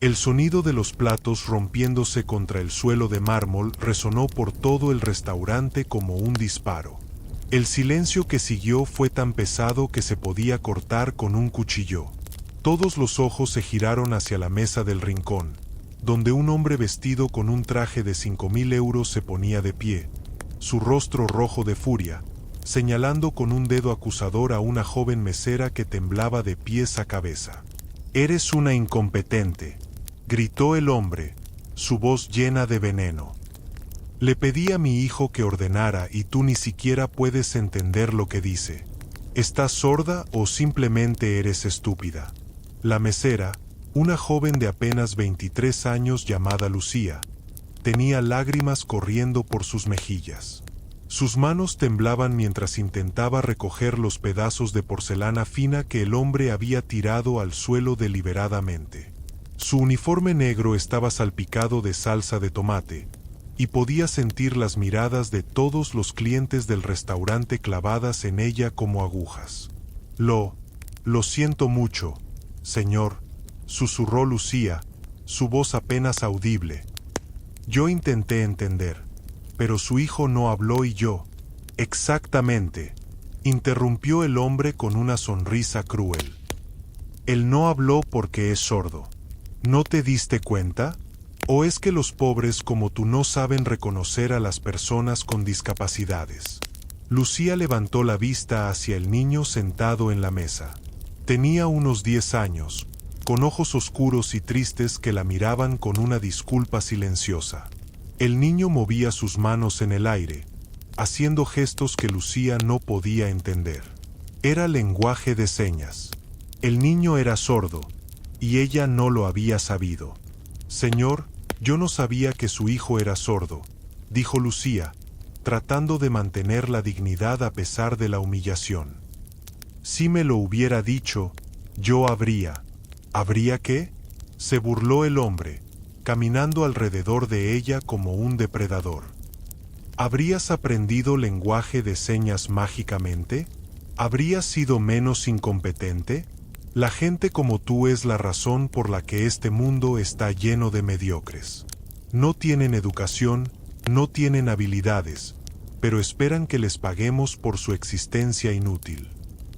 El sonido de los platos rompiéndose contra el suelo de mármol resonó por todo el restaurante como un disparo. El silencio que siguió fue tan pesado que se podía cortar con un cuchillo. Todos los ojos se giraron hacia la mesa del rincón, donde un hombre vestido con un traje de 5.000 euros se ponía de pie, su rostro rojo de furia, señalando con un dedo acusador a una joven mesera que temblaba de pies a cabeza. «Eres una incompetente», gritó el hombre, su voz llena de veneno. «Le pedí a mi hijo que ordenara y tú ni siquiera puedes entender lo que dice. ¿Estás sorda o simplemente eres estúpida?» La mesera, una joven de apenas 23 años llamada Lucía, tenía lágrimas corriendo por sus mejillas. Sus manos temblaban mientras intentaba recoger los pedazos de porcelana fina que el hombre había tirado al suelo deliberadamente. Su uniforme negro estaba salpicado de salsa de tomate, y podía sentir las miradas de todos los clientes del restaurante clavadas en ella como agujas. Lo siento mucho, señor», susurró Lucía, su voz apenas audible. «Yo intenté entender, pero su hijo no habló y yo». «Exactamente», interrumpió el hombre con una sonrisa cruel. «Él no habló porque es sordo. ¿No te diste cuenta? ¿O es que los pobres como tú no saben reconocer a las personas con discapacidades?» Lucía levantó la vista hacia el niño sentado en la mesa. Tenía unos 10 años, con ojos oscuros y tristes que la miraban con una disculpa silenciosa. El niño movía sus manos en el aire, haciendo gestos que Lucía no podía entender. Era lenguaje de señas. El niño era sordo, y ella no lo había sabido. «Señor, yo no sabía que su hijo era sordo», dijo Lucía, tratando de mantener la dignidad a pesar de la humillación. «Si me lo hubiera dicho, yo habría». «¿Habría qué?», se burló el hombre, caminando alrededor de ella como un depredador. «¿Habrías aprendido lenguaje de señas mágicamente? ¿Habrías sido menos incompetente? La gente como tú es la razón por la que este mundo está lleno de mediocres. No tienen educación, no tienen habilidades, pero esperan que les paguemos por su existencia inútil».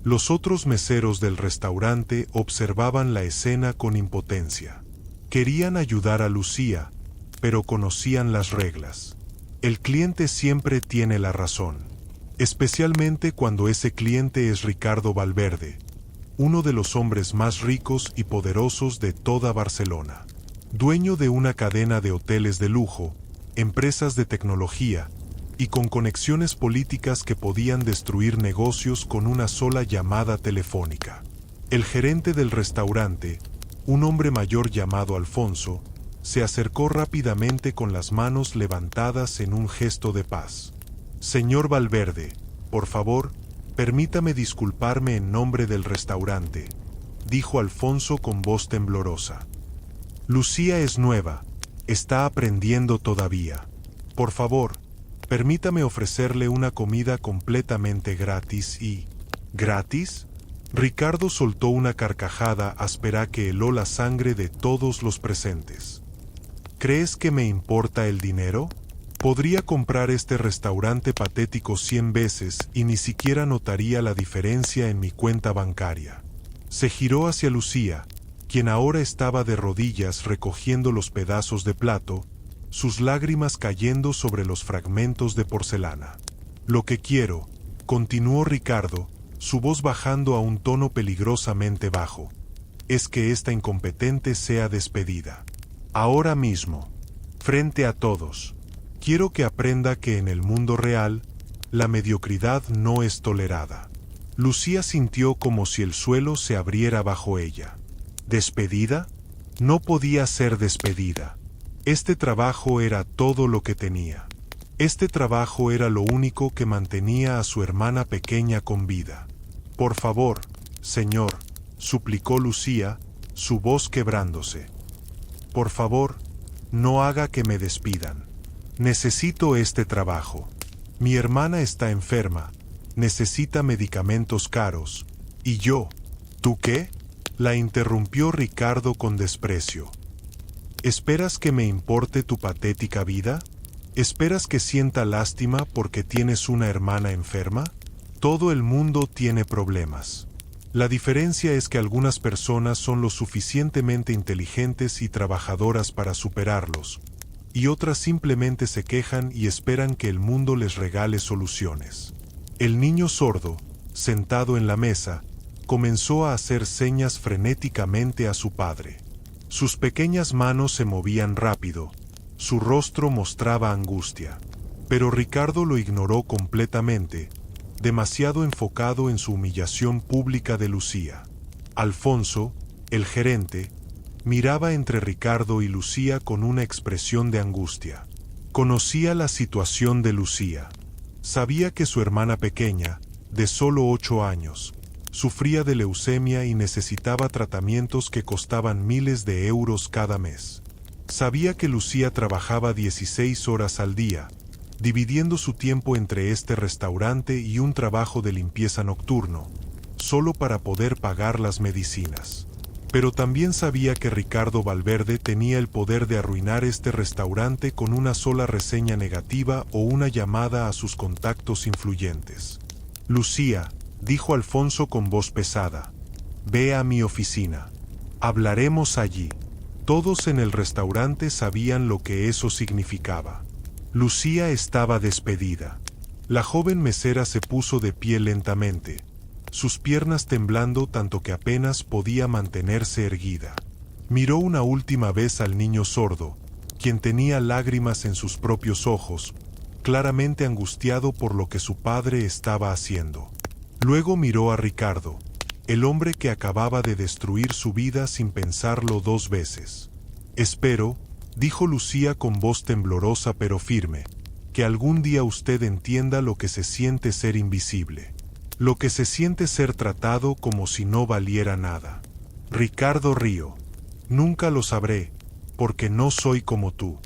Los otros meseros del restaurante observaban la escena con impotencia. Querían ayudar a Lucía, pero conocían las reglas. El cliente siempre tiene la razón, especialmente cuando ese cliente es Ricardo Valverde, uno de los hombres más ricos y poderosos de toda Barcelona. Dueño de una cadena de hoteles de lujo, empresas de tecnología, y con conexiones políticas que podían destruir negocios con una sola llamada telefónica. El gerente del restaurante, un hombre mayor llamado Alfonso, se acercó rápidamente con las manos levantadas en un gesto de paz. «Señor Valverde, por favor, permítame disculparme en nombre del restaurante», dijo Alfonso con voz temblorosa. «Lucía es nueva, está aprendiendo todavía. Por favor, permítame ofrecerle una comida completamente gratis y...». «¿Gratis?». Ricardo soltó una carcajada áspera que heló la sangre de todos los presentes. «¿Crees que me importa el dinero? Podría comprar este restaurante patético 100 veces y ni siquiera notaría la diferencia en mi cuenta bancaria». Se giró hacia Lucía, quien ahora estaba de rodillas recogiendo los pedazos de plato, sus lágrimas cayendo sobre los fragmentos de porcelana. «Lo que quiero», continuó Ricardo, su voz bajando a un tono peligrosamente bajo, «es que esta incompetente sea despedida. Ahora mismo, frente a todos. Quiero que aprenda que en el mundo real, la mediocridad no es tolerada». Lucía sintió como si el suelo se abriera bajo ella. ¿Despedida? No podía ser despedida. Este trabajo era todo lo que tenía. Este trabajo era lo único que mantenía a su hermana pequeña con vida. «Por favor, señor», suplicó Lucía, su voz quebrándose. «Por favor, no haga que me despidan. Necesito este trabajo. Mi hermana está enferma, necesita medicamentos caros, y yo». «¿Tú qué?», la interrumpió Ricardo con desprecio. ¿Esperas que me importe tu patética vida? ¿Esperas que sienta lástima porque tienes una hermana enferma? Todo el mundo tiene problemas. La diferencia es que algunas personas son lo suficientemente inteligentes y trabajadoras para superarlos, y otras simplemente se quejan y esperan que el mundo les regale soluciones. El niño sordo, sentado en la mesa, comenzó a hacer señas frenéticamente a su padre. Sus pequeñas manos se movían rápido, su rostro mostraba angustia, pero Ricardo lo ignoró completamente, demasiado enfocado en su humillación pública de Lucía. Alfonso, el gerente, miraba entre Ricardo y Lucía con una expresión de angustia. Conocía la situación de Lucía. Sabía que su hermana pequeña, de solo 8 años, sufría de leucemia y necesitaba tratamientos que costaban miles de euros cada mes. Sabía que Lucía trabajaba 16 horas al día, dividiendo su tiempo entre este restaurante y un trabajo de limpieza nocturno, solo para poder pagar las medicinas. Pero también sabía que Ricardo Valverde tenía el poder de arruinar este restaurante con una sola reseña negativa o una llamada a sus contactos influyentes. Lucía, dijo Alfonso con voz pesada, ve a mi oficina. Hablaremos allí. Todos en el restaurante sabían lo que eso significaba. Lucía estaba despedida. La joven mesera se puso de pie lentamente, sus piernas temblando tanto que apenas podía mantenerse erguida. Miró una última vez al niño sordo, quien tenía lágrimas en sus propios ojos, claramente angustiado por lo que su padre estaba haciendo. Luego miró a Ricardo, el hombre que acababa de destruir su vida sin pensarlo 2 veces. Espero, dijo Lucía con voz temblorosa pero firme, que algún día usted entienda lo que se siente ser invisible, lo que se siente ser tratado como si no valiera nada. Ricardo rió. Nunca lo sabré, porque no soy como tú.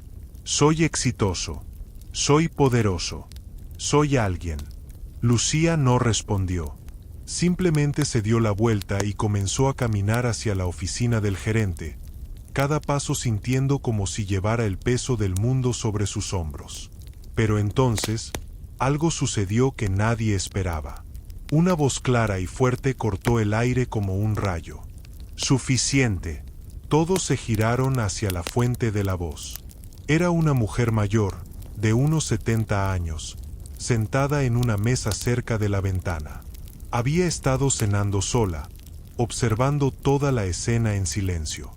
Soy exitoso. Soy poderoso. Soy alguien. Lucía no respondió. Simplemente se dio la vuelta y comenzó a caminar hacia la oficina del gerente, cada paso sintiendo como si llevara el peso del mundo sobre sus hombros. Pero entonces, algo sucedió que nadie esperaba. Una voz clara y fuerte cortó el aire como un rayo. Suficiente. Todos se giraron hacia la fuente de la voz. Era una mujer mayor, de unos 70 años, sentada en una mesa cerca de la ventana. Había estado cenando sola, observando toda la escena en silencio.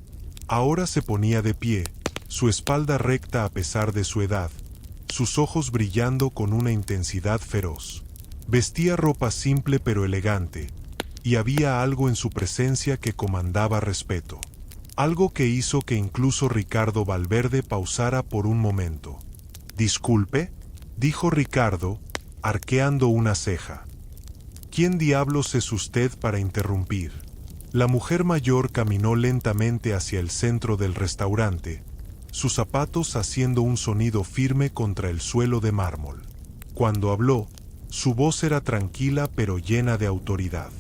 Ahora se ponía de pie, su espalda recta a pesar de su edad, sus ojos brillando con una intensidad feroz. Vestía ropa simple pero elegante, y había algo en su presencia que comandaba respeto. Algo que hizo que incluso Ricardo Valverde pausara por un momento. «Disculpe», dijo Ricardo, arqueando una ceja. «¿Quién diablos es usted para interrumpir?» La mujer mayor caminó lentamente hacia el centro del restaurante, sus zapatos haciendo un sonido firme contra el suelo de mármol. Cuando habló, su voz era tranquila pero llena de autoridad.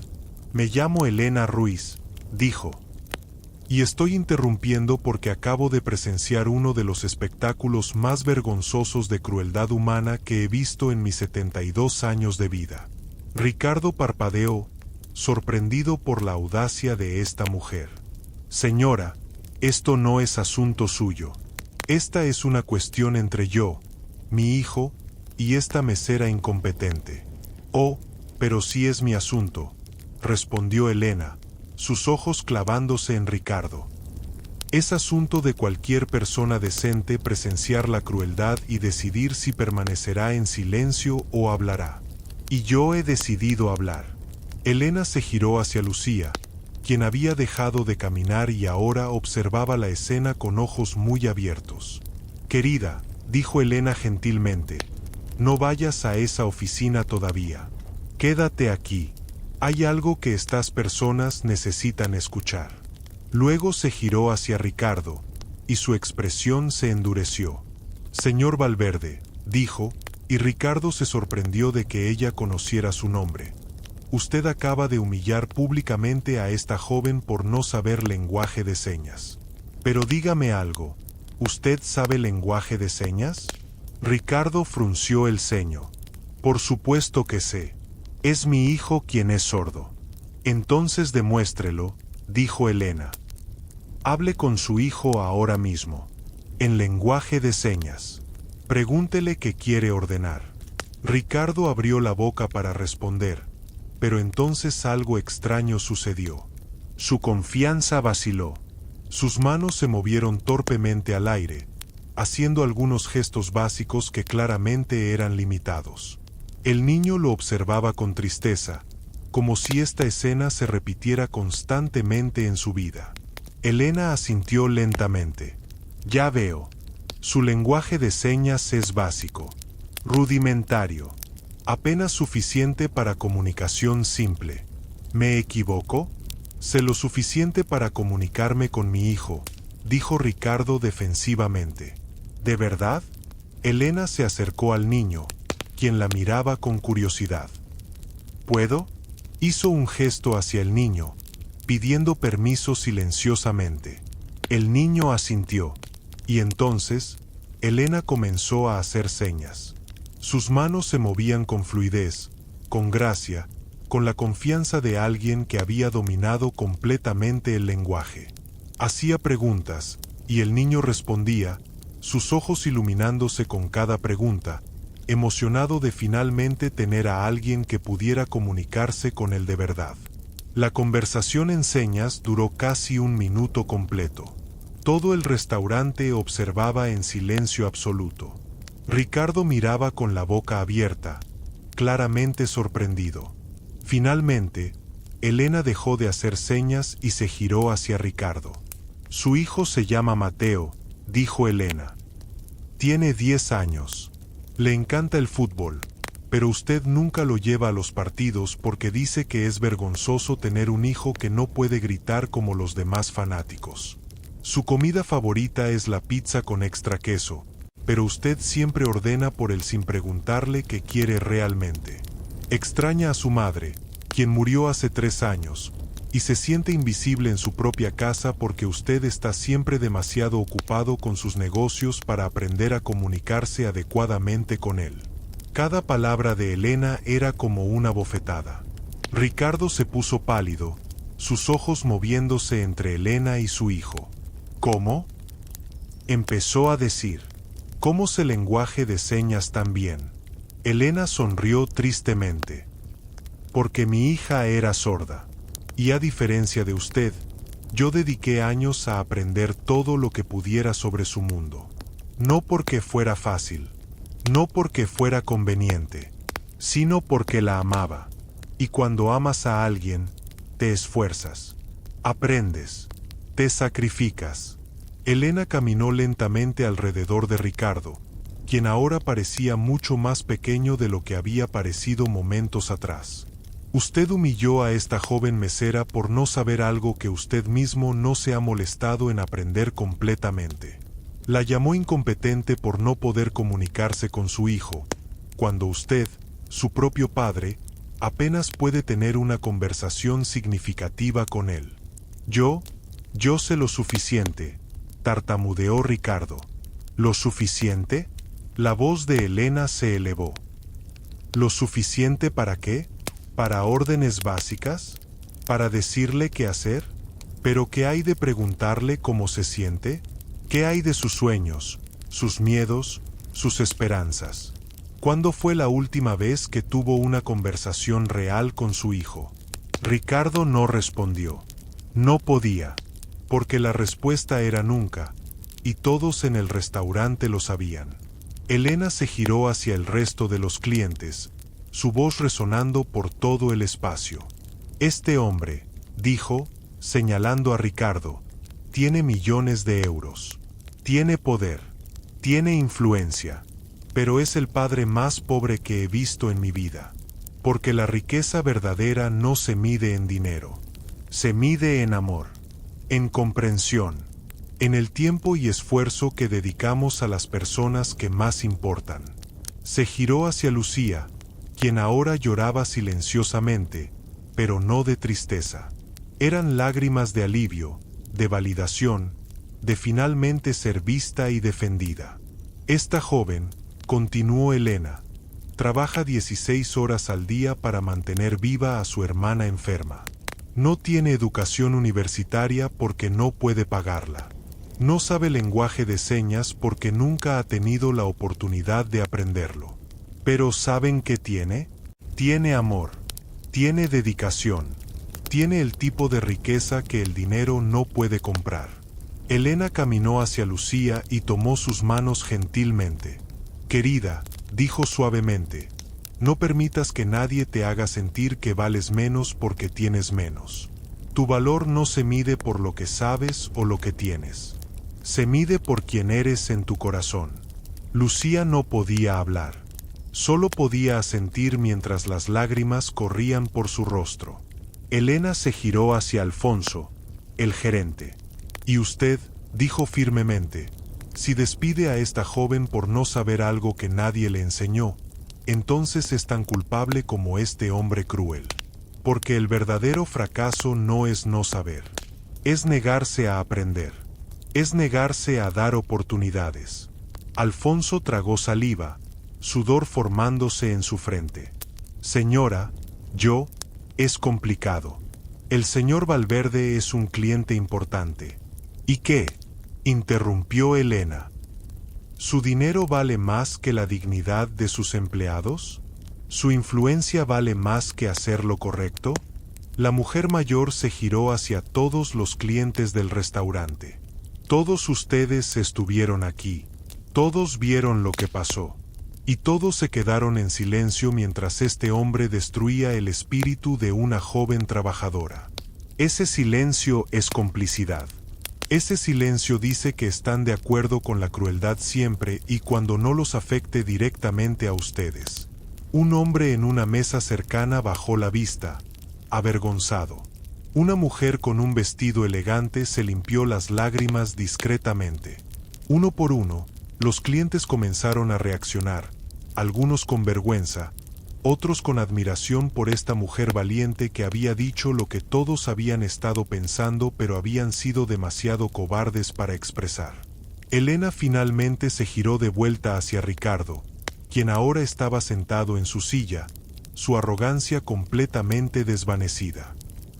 «Me llamo Elena Ruiz», dijo. «Y estoy interrumpiendo porque acabo de presenciar uno de los espectáculos más vergonzosos de crueldad humana que he visto en mis 72 años de vida». Ricardo parpadeó, sorprendido por la audacia de esta mujer. «Señora, esto no es asunto suyo. Esta es una cuestión entre yo, mi hijo, y esta mesera incompetente». «Oh, pero sí es mi asunto», respondió Elena, sus ojos clavándose en Ricardo. «Es asunto de cualquier persona decente presenciar la crueldad y decidir si permanecerá en silencio o hablará. Y yo he decidido hablar». Elena se giró hacia Lucía, quien había dejado de caminar y ahora observaba la escena con ojos muy abiertos. «Querida», dijo Elena gentilmente, «no vayas a esa oficina todavía. Quédate aquí. Hay algo que estas personas necesitan escuchar». Luego se giró hacia Ricardo, y su expresión se endureció. «Señor Valverde», dijo, y Ricardo se sorprendió de que ella conociera su nombre. «Usted acaba de humillar públicamente a esta joven por no saber lenguaje de señas. Pero dígame algo, ¿usted sabe lenguaje de señas? Ricardo frunció el ceño. Por supuesto que sé. Es mi hijo quien es sordo. Entonces demuéstrelo, dijo Elena. Hable con su hijo ahora mismo. En lenguaje de señas. Pregúntele qué quiere ordenar. Ricardo abrió la boca para responder, pero entonces algo extraño sucedió. Su confianza vaciló. Sus manos se movieron torpemente al aire, haciendo algunos gestos básicos que claramente eran limitados. El niño lo observaba con tristeza, como si esta escena se repitiera constantemente en su vida. Elena asintió lentamente. Ya veo. Su lenguaje de señas es básico, rudimentario, apenas suficiente para comunicación simple. ¿Me equivoco? Sé lo suficiente para comunicarme con mi hijo, dijo Ricardo defensivamente. ¿De verdad? Elena se acercó al niño, quien la miraba con curiosidad. ¿Puedo? Hizo un gesto hacia el niño, pidiendo permiso silenciosamente. El niño asintió, y entonces, Elena comenzó a hacer señas. Sus manos se movían con fluidez, con gracia, con la confianza de alguien que había dominado completamente el lenguaje. Hacía preguntas, y el niño respondía, sus ojos iluminándose con cada pregunta, emocionado de finalmente tener a alguien que pudiera comunicarse con él de verdad. La conversación en señas duró casi un minuto completo. Todo el restaurante observaba en silencio absoluto. Ricardo miraba con la boca abierta, claramente sorprendido. Finalmente, Elena dejó de hacer señas y se giró hacia Ricardo. Su hijo se llama Mateo, dijo Elena. Tiene 10 años. Le encanta el fútbol, pero usted nunca lo lleva a los partidos porque dice que es vergonzoso tener un hijo que no puede gritar como los demás fanáticos. Su comida favorita es la pizza con extra queso, pero usted siempre ordena por él sin preguntarle qué quiere realmente. Extraña a su madre, quien murió hace 3 años, y se siente invisible en su propia casa porque usted está siempre demasiado ocupado con sus negocios para aprender a comunicarse adecuadamente con él. Cada palabra de Elena era como una bofetada. Ricardo se puso pálido, sus ojos moviéndose entre Elena y su hijo. ¿Cómo? Empezó a decir. ¿Cómo sé lenguaje de señas también? Elena sonrió tristemente. Porque mi hija era sorda. Y a diferencia de usted, yo dediqué años a aprender todo lo que pudiera sobre su mundo. No porque fuera fácil, no porque fuera conveniente, sino porque la amaba. Y cuando amas a alguien, te esfuerzas, aprendes, te sacrificas. Elena caminó lentamente alrededor de Ricardo, quien ahora parecía mucho más pequeño de lo que había parecido momentos atrás. Usted humilló a esta joven mesera por no saber algo que usted mismo no se ha molestado en aprender completamente. La llamó incompetente por no poder comunicarse con su hijo, cuando usted, su propio padre, apenas puede tener una conversación significativa con él. Yo sé lo suficiente, tartamudeó Ricardo. ¿Lo suficiente? La voz de Elena se elevó. ¿Lo suficiente para qué? ¿Para órdenes básicas? ¿Para decirle qué hacer? ¿Pero qué hay de preguntarle cómo se siente? ¿Qué hay de sus sueños, sus miedos, sus esperanzas? ¿Cuándo fue la última vez que tuvo una conversación real con su hijo? Ricardo no respondió. No podía, porque la respuesta era nunca, y todos en el restaurante lo sabían. Elena se giró hacia el resto de los clientes, su voz resonando por todo el espacio. Este hombre, dijo, señalando a Ricardo, tiene millones de euros. Tiene poder. Tiene influencia. Pero es el padre más pobre que he visto en mi vida. Porque la riqueza verdadera no se mide en dinero. Se mide en amor, en comprensión, en el tiempo y esfuerzo que dedicamos a las personas que más importan. Se giró hacia Lucía, quien ahora lloraba silenciosamente, pero no de tristeza. Eran lágrimas de alivio, de validación, de finalmente ser vista y defendida. Esta joven, continuó Elena, trabaja 16 horas al día para mantener viva a su hermana enferma. No tiene educación universitaria porque no puede pagarla. No sabe lenguaje de señas porque nunca ha tenido la oportunidad de aprenderlo. Pero ¿saben qué tiene? Tiene amor, tiene dedicación, tiene el tipo de riqueza que el dinero no puede comprar. Elena caminó hacia Lucía y tomó sus manos gentilmente. Querida, dijo suavemente, no permitas que nadie te haga sentir que vales menos porque tienes menos. Tu valor no se mide por lo que sabes o lo que tienes. Se mide por quien eres en tu corazón. Lucía no podía hablar. Solo podía asentir mientras las lágrimas corrían por su rostro. Elena se giró hacia Alfonso, el gerente. Y usted, dijo firmemente, si despide a esta joven por no saber algo que nadie le enseñó, entonces es tan culpable como este hombre cruel. Porque el verdadero fracaso no es no saber. Es negarse a aprender. Es negarse a dar oportunidades. Alfonso tragó saliva, sudor formándose en su frente. Señora, es complicado. El señor Valverde es un cliente importante. ¿Y qué? Interrumpió Elena. ¿Su dinero vale más que la dignidad de sus empleados? ¿Su influencia vale más que hacer lo correcto? La mujer mayor se giró hacia todos los clientes del restaurante. Todos ustedes estuvieron aquí. Todos vieron lo que pasó. Y todos se quedaron en silencio mientras este hombre destruía el espíritu de una joven trabajadora. Ese silencio es complicidad. Ese silencio dice que están de acuerdo con la crueldad siempre y cuando no los afecte directamente a ustedes. Un hombre en una mesa cercana bajó la vista, avergonzado. Una mujer con un vestido elegante se limpió las lágrimas discretamente. Uno por uno, los clientes comenzaron a reaccionar, algunos con vergüenza, otros con admiración por esta mujer valiente que había dicho lo que todos habían estado pensando pero habían sido demasiado cobardes para expresar. Elena finalmente se giró de vuelta hacia Ricardo, quien ahora estaba sentado en su silla, su arrogancia completamente desvanecida.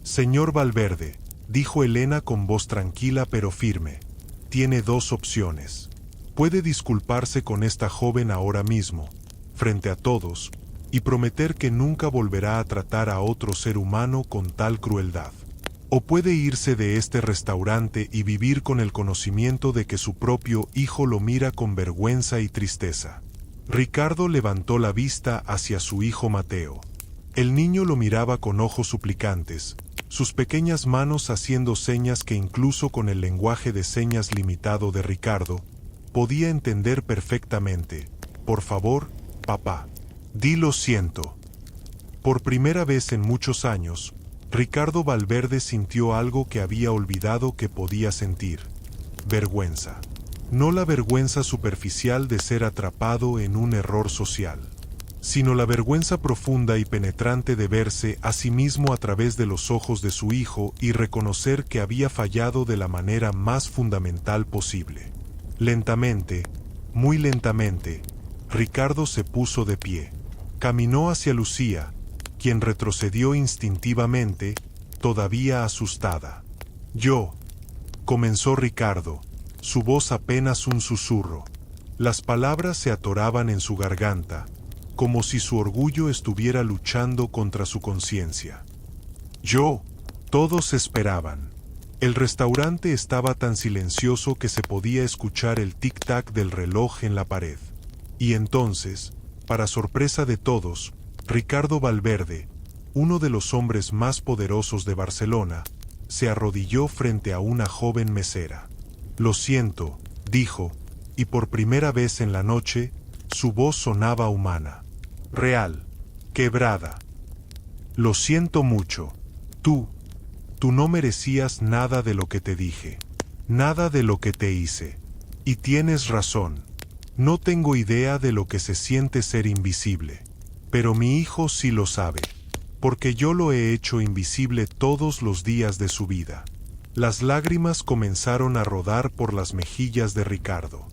Señor Valverde, dijo Elena con voz tranquila pero firme, tiene dos opciones. Puede disculparse con esta joven ahora mismo, frente a todos, y prometer que nunca volverá a tratar a otro ser humano con tal crueldad. O puede irse de este restaurante y vivir con el conocimiento de que su propio hijo lo mira con vergüenza y tristeza. Ricardo levantó la vista hacia su hijo Mateo. El niño lo miraba con ojos suplicantes, sus pequeñas manos haciendo señas que incluso con el lenguaje de señas limitado de Ricardo, podía entender perfectamente. Por favor, papá. Di lo siento. Por primera vez en muchos años, Ricardo Valverde sintió algo que había olvidado que podía sentir. Vergüenza. No la vergüenza superficial de ser atrapado en un error social, sino la vergüenza profunda y penetrante de verse a sí mismo a través de los ojos de su hijo y reconocer que había fallado de la manera más fundamental posible. Lentamente, muy lentamente, Ricardo se puso de pie. Caminó hacia Lucía, quien retrocedió instintivamente, todavía asustada. Comenzó Ricardo, su voz apenas un susurro. Las palabras se atoraban en su garganta, como si su orgullo estuviera luchando contra su conciencia. Todos esperaban. El restaurante estaba tan silencioso que se podía escuchar el tic-tac del reloj en la pared. Y entonces, para sorpresa de todos, Ricardo Valverde, uno de los hombres más poderosos de Barcelona, se arrodilló frente a una joven mesera. Lo siento, dijo, y por primera vez en la noche, su voz sonaba humana. Real, quebrada. Lo siento mucho. Tú no merecías nada de lo que te dije, nada de lo que te hice. Y tienes razón. No tengo idea de lo que se siente ser invisible. Pero mi hijo sí lo sabe, porque yo lo he hecho invisible todos los días de su vida. Las lágrimas comenzaron a rodar por las mejillas de Ricardo.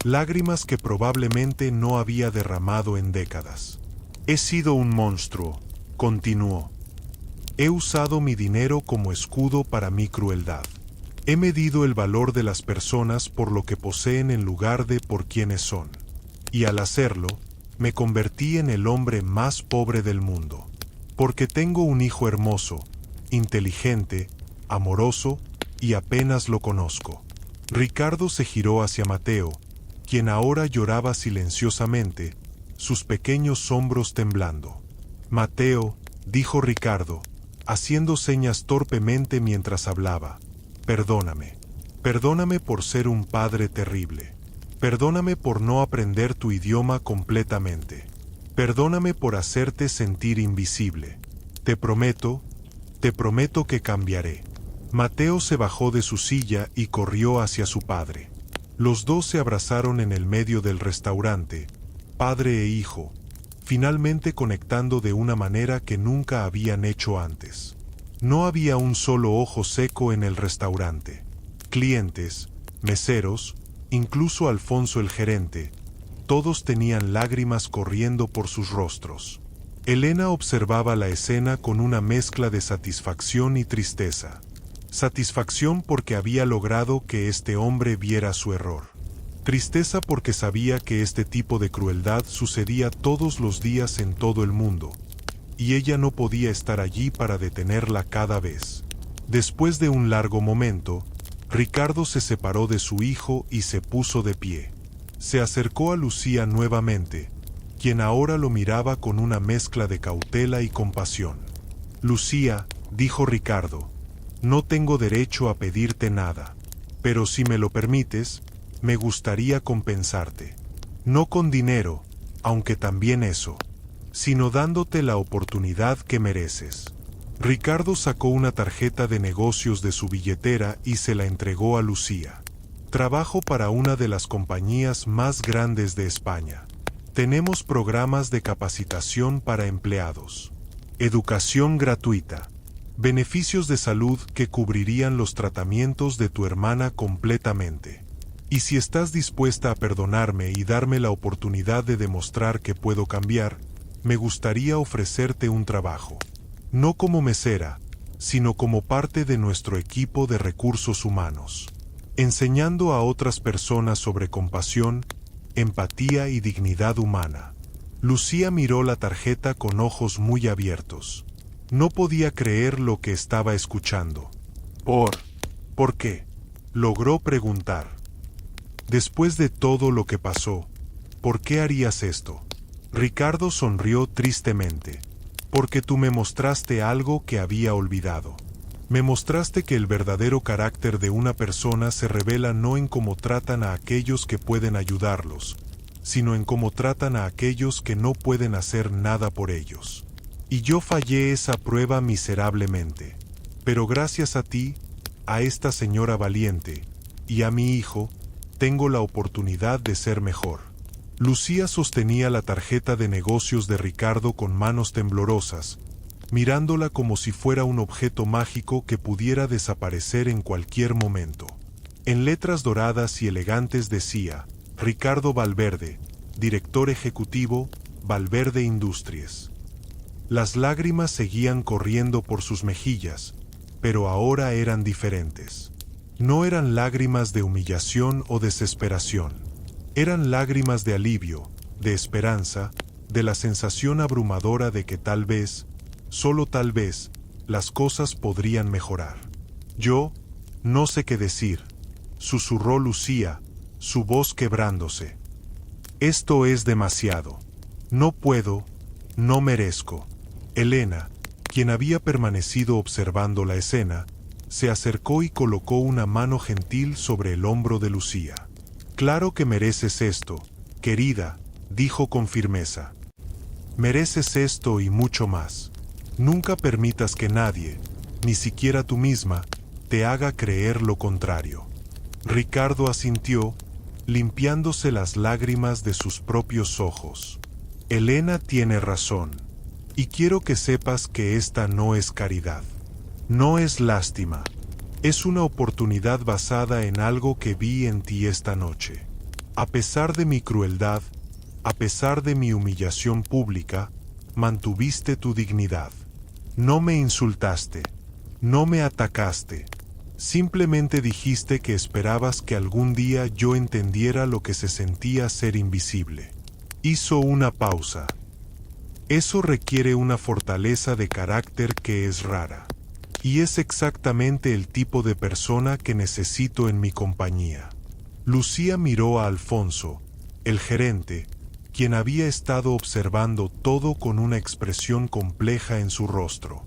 Lágrimas que probablemente no había derramado en décadas. He sido un monstruo, continuó. He usado mi dinero como escudo para mi crueldad. He medido el valor de las personas por lo que poseen en lugar de por quienes son. Y al hacerlo, me convertí en el hombre más pobre del mundo. Porque tengo un hijo hermoso, inteligente, amoroso, y apenas lo conozco. Ricardo se giró hacia Mateo, quien ahora lloraba silenciosamente, sus pequeños hombros temblando. Mateo, dijo Ricardo, haciendo señas torpemente mientras hablaba, perdóname. Perdóname por ser un padre terrible. Perdóname por no aprender tu idioma completamente. Perdóname por hacerte sentir invisible. Te prometo que cambiaré. Mateo se bajó de su silla y corrió hacia su padre. Los dos se abrazaron en el medio del restaurante, padre e hijo, finalmente conectando de una manera que nunca habían hecho antes. No había un solo ojo seco en el restaurante. Clientes, meseros, incluso Alfonso el gerente, todos tenían lágrimas corriendo por sus rostros. Elena observaba la escena con una mezcla de satisfacción y tristeza. Satisfacción porque había logrado que este hombre viera su error. Tristeza porque sabía que este tipo de crueldad sucedía todos los días en todo el mundo, y ella no podía estar allí para detenerla cada vez. Después de un largo momento, Ricardo se separó de su hijo y se puso de pie. Se acercó a Lucía nuevamente, quien ahora lo miraba con una mezcla de cautela y compasión. Lucía, dijo Ricardo, no tengo derecho a pedirte nada, pero si me lo permites, me gustaría compensarte. No con dinero, aunque también eso, sino dándote la oportunidad que mereces. Ricardo sacó una tarjeta de negocios de su billetera y se la entregó a Lucía. Trabajo para una de las compañías más grandes de España. Tenemos programas de capacitación para empleados. Educación gratuita. Beneficios de salud que cubrirían los tratamientos de tu hermana completamente. Y si estás dispuesta a perdonarme y darme la oportunidad de demostrar que puedo cambiar, me gustaría ofrecerte un trabajo. No como mesera, sino como parte de nuestro equipo de recursos humanos. Enseñando a otras personas sobre compasión, empatía y dignidad humana. Lucía miró la tarjeta con ojos muy abiertos. No podía creer lo que estaba escuchando. ¿Por qué? Logró preguntar. Después de todo lo que pasó, ¿por qué harías esto? Ricardo sonrió tristemente. Porque tú me mostraste algo que había olvidado. Me mostraste que el verdadero carácter de una persona se revela no en cómo tratan a aquellos que pueden ayudarlos, sino en cómo tratan a aquellos que no pueden hacer nada por ellos. Y yo fallé esa prueba miserablemente. Pero gracias a ti, a esta señora valiente, y a mi hijo, tengo la oportunidad de ser mejor. Lucía sostenía la tarjeta de negocios de Ricardo con manos temblorosas, mirándola como si fuera un objeto mágico que pudiera desaparecer en cualquier momento. En letras doradas y elegantes decía, Ricardo Valverde, director ejecutivo, Valverde Industries. Las lágrimas seguían corriendo por sus mejillas, pero ahora eran diferentes. No eran lágrimas de humillación o desesperación. Eran lágrimas de alivio, de esperanza, de la sensación abrumadora de que tal vez, solo tal vez, las cosas podrían mejorar. Yo, no sé qué decir, susurró Lucía, su voz quebrándose. Esto es demasiado. No puedo, no merezco. Elena, quien había permanecido observando la escena, se acercó y colocó una mano gentil sobre el hombro de Lucía. Claro que mereces esto, querida, dijo con firmeza. Mereces esto y mucho más. Nunca permitas que nadie, ni siquiera tú misma, te haga creer lo contrario. Ricardo asintió, limpiándose las lágrimas de sus propios ojos. Elena tiene razón. Y quiero que sepas que esta no es caridad. No es lástima. Es una oportunidad basada en algo que vi en ti esta noche. A pesar de mi crueldad, a pesar de mi humillación pública, mantuviste tu dignidad. No me insultaste, no me atacaste. Simplemente dijiste que esperabas que algún día yo entendiera lo que se sentía ser invisible. Hizo una pausa. Eso requiere una fortaleza de carácter que es rara. Y es exactamente el tipo de persona que necesito en mi compañía. Lucía miró a Alfonso, el gerente, quien había estado observando todo con una expresión compleja en su rostro.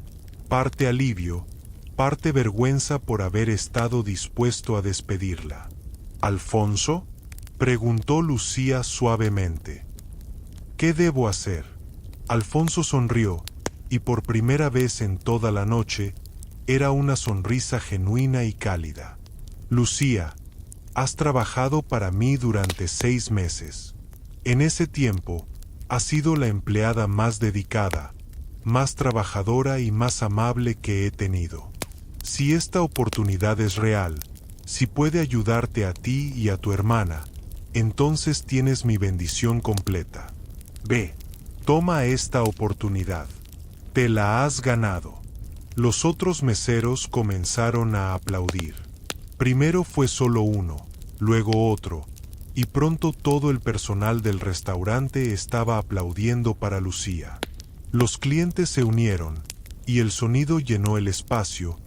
Parte alivio, parte vergüenza por haber estado dispuesto a despedirla. ¿Alfonso?, preguntó Lucía suavemente. ¿Qué debo hacer? Alfonso sonrió, y por primera vez en toda la noche, era una sonrisa genuina y cálida. Lucía, has trabajado para mí durante 6 meses. En ese tiempo, has sido la empleada más dedicada, más trabajadora y más amable que he tenido. Si esta oportunidad es real, si puede ayudarte a ti y a tu hermana, entonces tienes mi bendición completa. Ve, toma esta oportunidad. Te la has ganado. Los otros meseros comenzaron a aplaudir. Primero fue solo uno, luego otro, y pronto todo el personal del restaurante estaba aplaudiendo para Lucía. Los clientes se unieron, y el sonido llenó el espacio,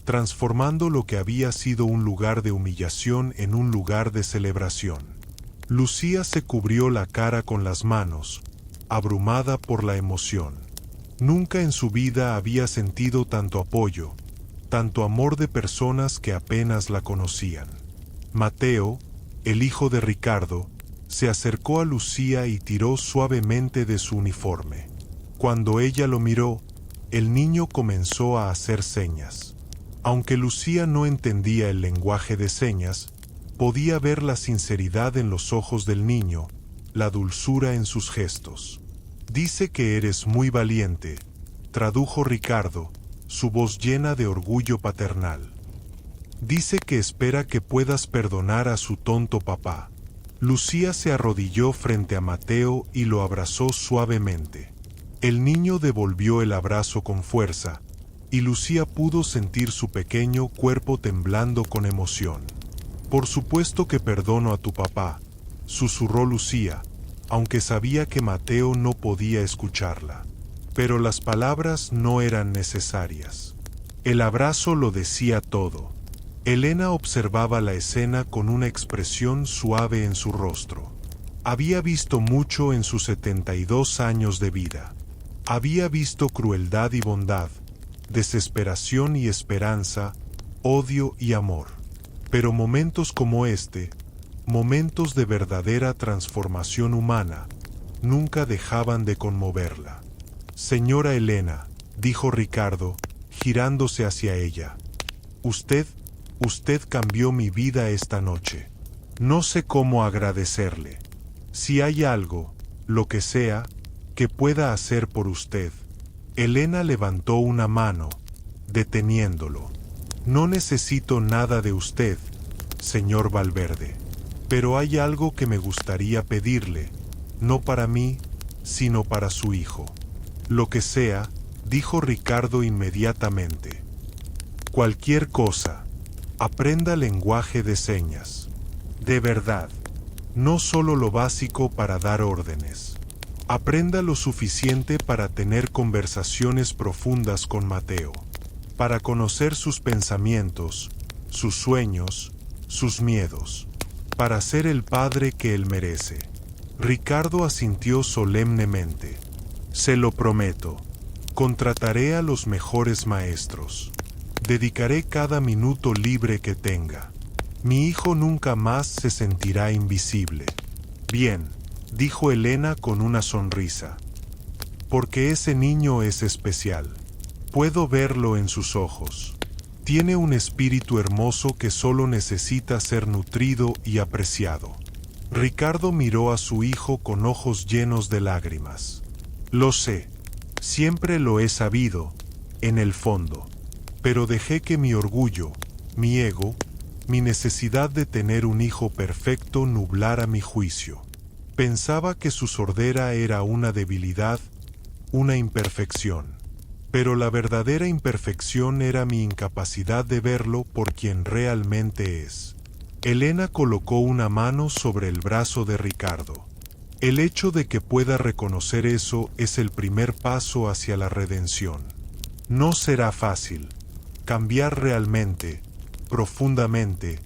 transformando lo que había sido un lugar de humillación en un lugar de celebración. Lucía se cubrió la cara con las manos, abrumada por la emoción. Nunca en su vida había sentido tanto apoyo, tanto amor de personas que apenas la conocían. Mateo, el hijo de Ricardo, se acercó a Lucía y tiró suavemente de su uniforme. Cuando ella lo miró, el niño comenzó a hacer señas. Aunque Lucía no entendía el lenguaje de señas, podía ver la sinceridad en los ojos del niño, la dulzura en sus gestos. Dice que eres muy valiente, tradujo Ricardo, su voz llena de orgullo paternal. Dice que espera que puedas perdonar a su tonto papá. Lucía se arrodilló frente a Mateo y lo abrazó suavemente. El niño devolvió el abrazo con fuerza, y Lucía pudo sentir su pequeño cuerpo temblando con emoción. Por supuesto que perdono a tu papá, susurró Lucía, aunque sabía que Mateo no podía escucharla. Pero las palabras no eran necesarias. El abrazo lo decía todo. Elena observaba la escena con una expresión suave en su rostro. Había visto mucho en sus 72 años de vida. Había visto crueldad y bondad, desesperación y esperanza, odio y amor. Pero momentos como este, momentos de verdadera transformación humana, nunca dejaban de conmoverla. Señora Elena, dijo Ricardo, girándose hacia ella. Usted cambió mi vida esta noche. No sé cómo agradecerle. Si hay algo, lo que sea, que pueda hacer por usted. Elena levantó una mano, deteniéndolo. No necesito nada de usted, señor Valverde. Pero hay algo que me gustaría pedirle, no para mí, sino para su hijo. Lo que sea, dijo Ricardo inmediatamente. Cualquier cosa. Aprenda lenguaje de señas. De verdad. No solo lo básico para dar órdenes. Aprenda lo suficiente para tener conversaciones profundas con Mateo. Para conocer sus pensamientos, sus sueños, sus miedos. Para ser el padre que él merece. Ricardo asintió solemnemente. Se lo prometo. Contrataré a los mejores maestros. Dedicaré cada minuto libre que tenga. Mi hijo nunca más se sentirá invisible. Bien, dijo Elena con una sonrisa. Porque ese niño es especial. Puedo verlo en sus ojos. Tiene un espíritu hermoso que solo necesita ser nutrido y apreciado. Ricardo miró a su hijo con ojos llenos de lágrimas. Lo sé, siempre lo he sabido, en el fondo, pero dejé que mi orgullo, mi ego, mi necesidad de tener un hijo perfecto nublara mi juicio. Pensaba que su sordera era una debilidad, una imperfección. Pero la verdadera imperfección era mi incapacidad de verlo por quien realmente es. Elena colocó una mano sobre el brazo de Ricardo. El hecho de que pueda reconocer eso es el primer paso hacia la redención. No será fácil. Cambiar realmente, profundamente,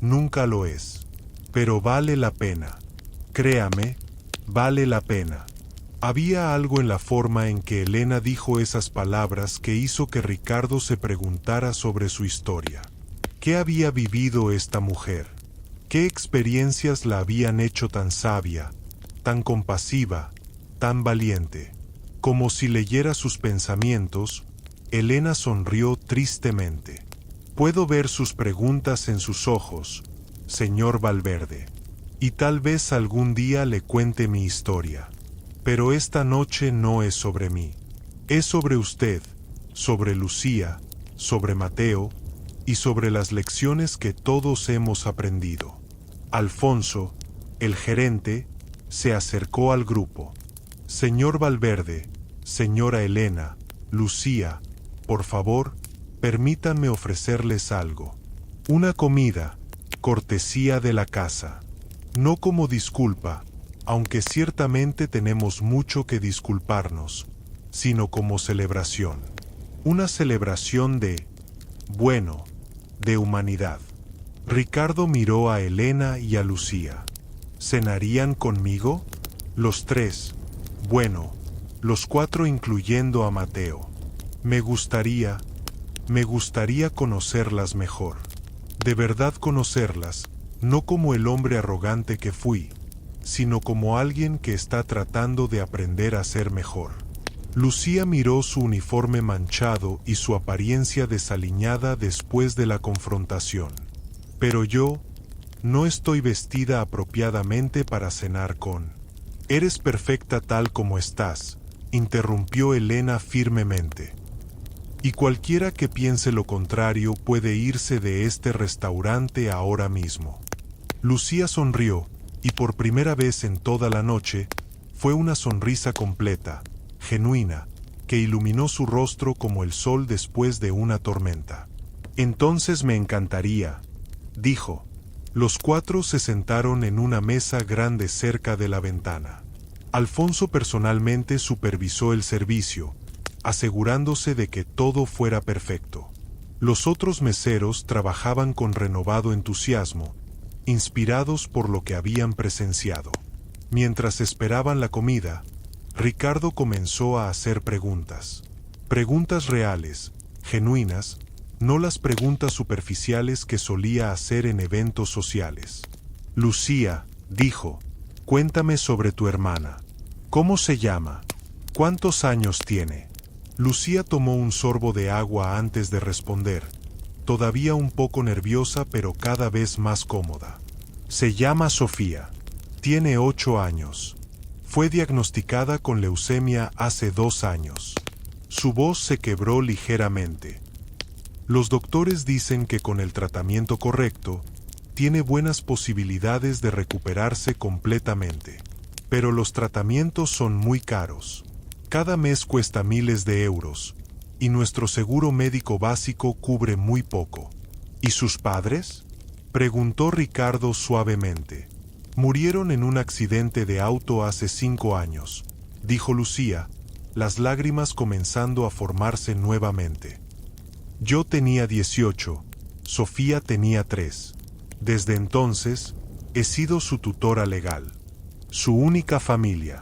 nunca lo es. Pero vale la pena. Créame, vale la pena. Había algo en la forma en que Elena dijo esas palabras que hizo que Ricardo se preguntara sobre su historia. ¿Qué había vivido esta mujer? ¿Qué experiencias la habían hecho tan sabia, tan compasiva, tan valiente? Como si leyera sus pensamientos, Elena sonrió tristemente. Puedo ver sus preguntas en sus ojos, señor Valverde. Y tal vez algún día le cuente mi historia. Pero esta noche no es sobre mí. Es sobre usted, sobre Lucía, sobre Mateo, y sobre las lecciones que todos hemos aprendido. Alfonso, el gerente, se acercó al grupo. Señor Valverde, señora Elena, Lucía, por favor, permítanme ofrecerles algo. Una comida, cortesía de la casa. No como disculpa, aunque ciertamente tenemos mucho que disculparnos, sino como celebración. Una celebración de humanidad. Ricardo miró a Elena y a Lucía. ¿Cenarían conmigo? Los tres. Bueno, los cuatro incluyendo a Mateo. Me gustaría conocerlas mejor. De verdad conocerlas, no como el hombre arrogante que fui, sino como alguien que está tratando de aprender a ser mejor. Lucía miró su uniforme manchado y su apariencia desaliñada después de la confrontación. Pero yo no estoy vestida apropiadamente para cenar con. Eres perfecta tal como estás, interrumpió Elena firmemente. Y cualquiera que piense lo contrario puede irse de este restaurante ahora mismo. Lucía sonrió, y por primera vez en toda la noche, fue una sonrisa completa, genuina, que iluminó su rostro como el sol después de una tormenta. Entonces me encantaría, dijo. Los cuatro se sentaron en una mesa grande cerca de la ventana. Alfonso personalmente supervisó el servicio, asegurándose de que todo fuera perfecto. Los otros meseros trabajaban con renovado entusiasmo, inspirados por lo que habían presenciado. Mientras esperaban la comida, Ricardo comenzó a hacer preguntas. Preguntas reales, genuinas, no las preguntas superficiales que solía hacer en eventos sociales. Lucía, dijo, cuéntame sobre tu hermana. ¿Cómo se llama? ¿Cuántos años tiene? Lucía tomó un sorbo de agua antes de responder, todavía un poco nerviosa pero cada vez más cómoda. Se llama Sofía. Tiene 8 años. Fue diagnosticada con leucemia hace 2 años. Su voz se quebró ligeramente. Los doctores dicen que con el tratamiento correcto, tiene buenas posibilidades de recuperarse completamente. Pero los tratamientos son muy caros. Cada mes cuesta miles de euros, y nuestro seguro médico básico cubre muy poco. ¿Y sus padres?, preguntó Ricardo suavemente. Murieron en un accidente de auto hace 5 años, dijo Lucía, las lágrimas comenzando a formarse nuevamente. Yo tenía 18, Sofía tenía 3. Desde entonces, he sido su tutora legal. Su única familia.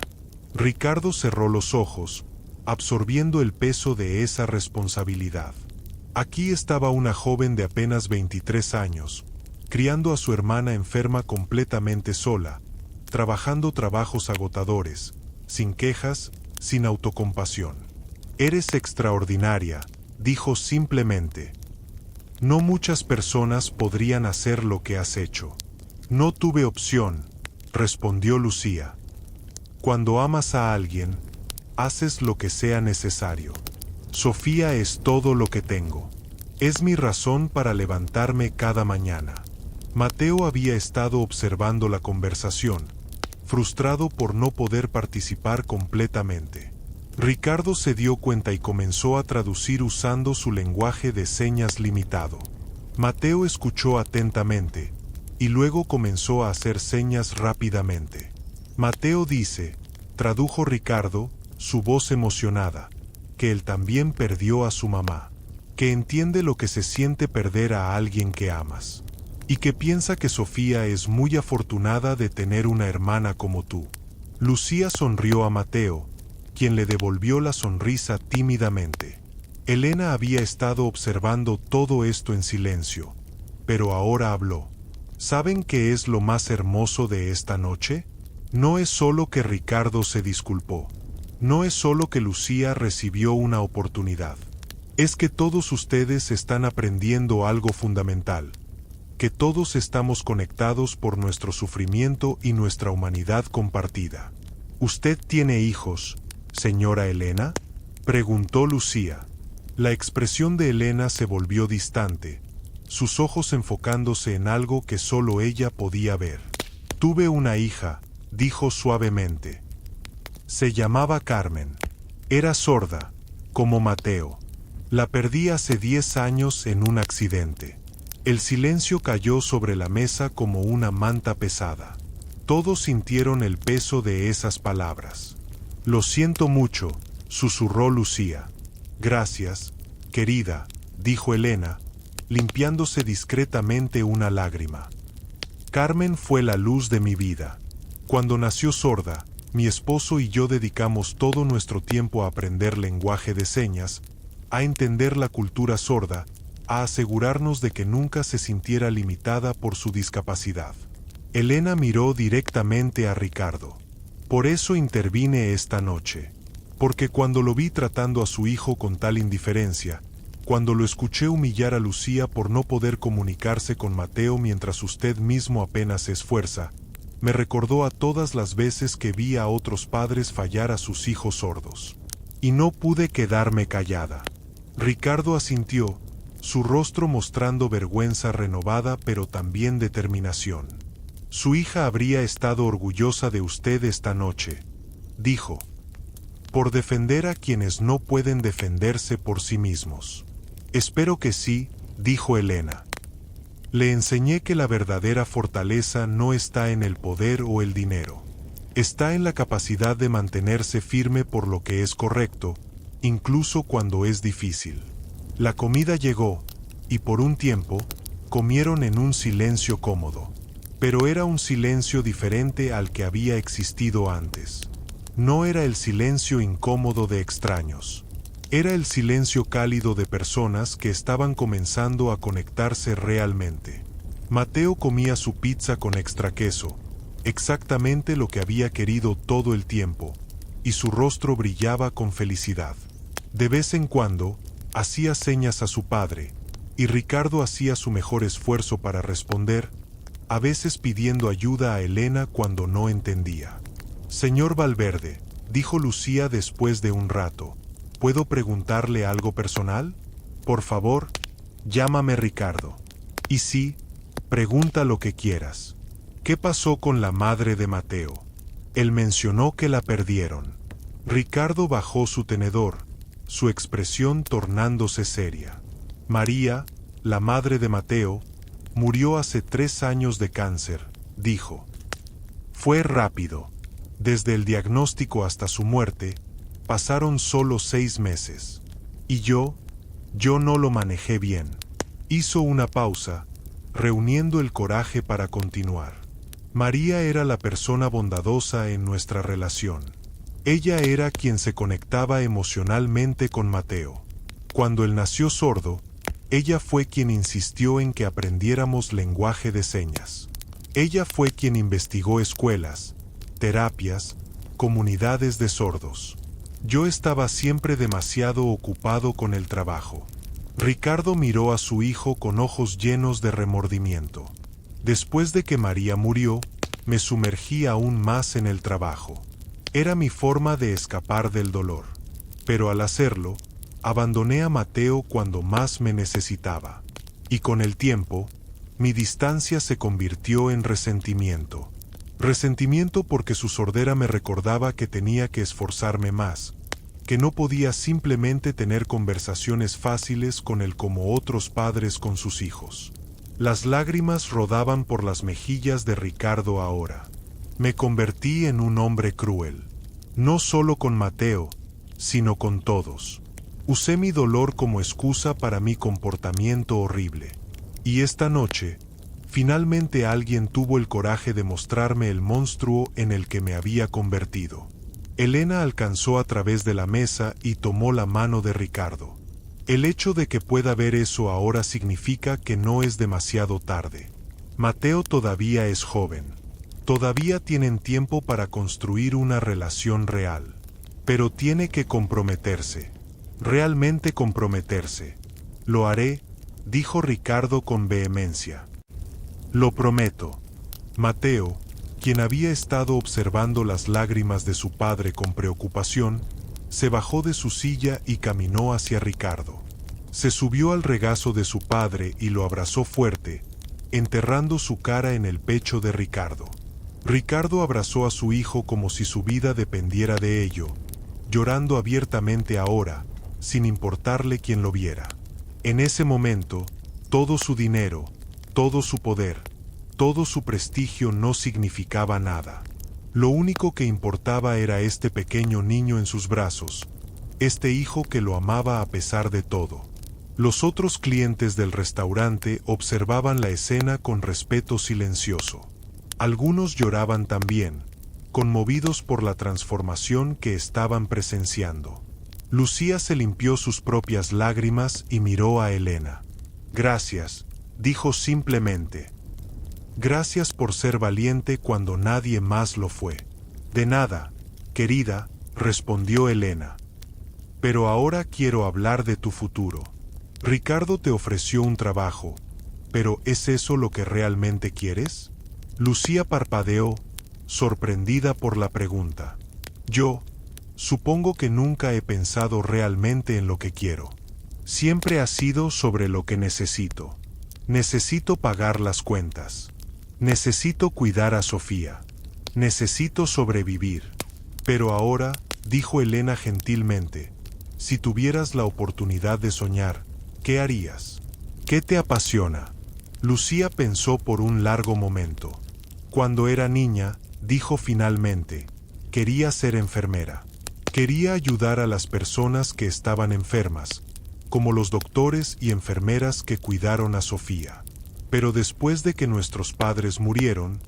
Ricardo cerró los ojos, absorbiendo el peso de esa responsabilidad. Aquí estaba una joven de apenas 23 años, criando a su hermana enferma completamente sola, trabajando trabajos agotadores, sin quejas, sin autocompasión. Eres extraordinaria, dijo simplemente. No muchas personas podrían hacer lo que has hecho. No tuve opción, respondió Lucía. Cuando amas a alguien, haces lo que sea necesario. Sofía es todo lo que tengo. Es mi razón para levantarme cada mañana. Mateo había estado observando la conversación, frustrado por no poder participar completamente. Ricardo se dio cuenta y comenzó a traducir usando su lenguaje de señas limitado. Mateo escuchó atentamente, y luego comenzó a hacer señas rápidamente. Mateo dice, tradujo Ricardo, su voz emocionada, que él también perdió a su mamá, que entiende lo que se siente perder a alguien que amas, y que piensa que Sofía es muy afortunada de tener una hermana como tú. Lucía sonrió a Mateo, quien le devolvió la sonrisa tímidamente. Elena había estado observando todo esto en silencio, pero ahora habló. ¿Saben qué es lo más hermoso de esta noche? No es solo que Ricardo se disculpó. No es solo que Lucía recibió una oportunidad. Es que todos ustedes están aprendiendo algo fundamental. Que todos estamos conectados por nuestro sufrimiento y nuestra humanidad compartida. ¿Usted tiene hijos, señora Elena?, preguntó Lucía. La expresión de Elena se volvió distante, sus ojos enfocándose en algo que solo ella podía ver. Tuve una hija, dijo suavemente. Se llamaba Carmen. Era sorda, como Mateo. La perdí hace 10 años en un accidente. El silencio cayó sobre la mesa como una manta pesada. Todos sintieron el peso de esas palabras. Lo siento mucho, susurró Lucía. Gracias, querida, dijo Elena, limpiándose discretamente una lágrima. Carmen fue la luz de mi vida. Cuando nació sorda, mi esposo y yo dedicamos todo nuestro tiempo a aprender lenguaje de señas, a entender la cultura sorda, a asegurarnos de que nunca se sintiera limitada por su discapacidad. Elena miró directamente a Ricardo. Por eso intervine esta noche. Porque cuando lo vi tratando a su hijo con tal indiferencia, cuando lo escuché humillar a Lucía por no poder comunicarse con Mateo mientras usted mismo apenas se esfuerza, me recordó a todas las veces que vi a otros padres fallar a sus hijos sordos. Y no pude quedarme callada. Ricardo asintió, su rostro mostrando vergüenza renovada pero también determinación. Su hija habría estado orgullosa de usted esta noche, dijo. Por defender a quienes no pueden defenderse por sí mismos. Espero que sí, dijo Elena. Le enseñé que la verdadera fortaleza no está en el poder o el dinero. Está en la capacidad de mantenerse firme por lo que es correcto, incluso cuando es difícil. La comida llegó, y por un tiempo, comieron en un silencio cómodo. Pero era un silencio diferente al que había existido antes. No era el silencio incómodo de extraños. Era el silencio cálido de personas que estaban comenzando a conectarse realmente. Mateo comía su pizza con extra queso, exactamente lo que había querido todo el tiempo, y su rostro brillaba con felicidad. De vez en cuando, hacía señas a su padre, y Ricardo hacía su mejor esfuerzo para responder, a veces pidiendo ayuda a Elena cuando no entendía. Señor Valverde, dijo Lucía después de un rato, ¿puedo preguntarle algo personal? Por favor, llámame Ricardo. Y sí, pregunta lo que quieras. ¿Qué pasó con la madre de Mateo? Él mencionó que la perdieron. Ricardo bajó su tenedor, su expresión tornándose seria. María, la madre de Mateo, murió hace 3 años de cáncer, dijo. Fue rápido. Desde el diagnóstico hasta su muerte, pasaron solo 6 meses. Y yo no lo manejé bien. Hizo una pausa, reuniendo el coraje para continuar. María era la persona bondadosa en nuestra relación. Ella era quien se conectaba emocionalmente con Mateo. Cuando él nació sordo, ella fue quien insistió en que aprendiéramos lenguaje de señas. Ella fue quien investigó escuelas, terapias, comunidades de sordos. Yo estaba siempre demasiado ocupado con el trabajo. Ricardo miró a su hijo con ojos llenos de remordimiento. Después de que María murió, me sumergí aún más en el trabajo. Era mi forma de escapar del dolor. Pero al hacerlo, Abandoné a Mateo cuando más me necesitaba. Y con el tiempo, mi distancia se convirtió en resentimiento. Resentimiento porque su sordera me recordaba que tenía que esforzarme más, que no podía simplemente tener conversaciones fáciles con él como otros padres con sus hijos. Las lágrimas rodaban por las mejillas de Ricardo ahora. Me convertí en un hombre cruel. No solo con Mateo, sino con todos. Usé mi dolor como excusa para mi comportamiento horrible. Y esta noche, finalmente alguien tuvo el coraje de mostrarme el monstruo en el que me había convertido. Elena alcanzó a través de la mesa y tomó la mano de Ricardo. El hecho de que pueda ver eso ahora significa que no es demasiado tarde. Mateo todavía es joven. Todavía tienen tiempo para construir una relación real. Pero tiene que comprometerse. Realmente comprometerse. Lo haré, dijo Ricardo con vehemencia. Lo prometo. Mateo, quien había estado observando las lágrimas de su padre con preocupación, se bajó de su silla y caminó hacia Ricardo. Se subió al regazo de su padre y lo abrazó fuerte, enterrando su cara en el pecho de Ricardo. Ricardo abrazó a su hijo como si su vida dependiera de ello, llorando abiertamente ahora, sin importarle quién lo viera. En ese momento, todo su dinero, todo su poder, todo su prestigio no significaba nada. Lo único que importaba era este pequeño niño en sus brazos, este hijo que lo amaba a pesar de todo. Los otros clientes del restaurante observaban la escena con respeto silencioso. Algunos lloraban también, conmovidos por la transformación que estaban presenciando. Lucía se limpió sus propias lágrimas y miró a Elena. «Gracias», dijo simplemente. «Gracias por ser valiente cuando nadie más lo fue». «De nada, querida», respondió Elena. «Pero ahora quiero hablar de tu futuro. Ricardo te ofreció un trabajo, pero ¿es eso lo que realmente quieres?». Lucía parpadeó, sorprendida por la pregunta. Supongo que nunca he pensado realmente en lo que quiero. Siempre ha sido sobre lo que necesito. Necesito pagar las cuentas. Necesito cuidar a Sofía. Necesito sobrevivir. Pero ahora, dijo Elena gentilmente, si tuvieras la oportunidad de soñar, ¿qué harías? ¿Qué te apasiona? Lucía pensó por un largo momento. Cuando era niña, dijo finalmente, quería ser enfermera. Quería ayudar a las personas que estaban enfermas, como los doctores y enfermeras que cuidaron a Sofía. Pero después de que nuestros padres murieron,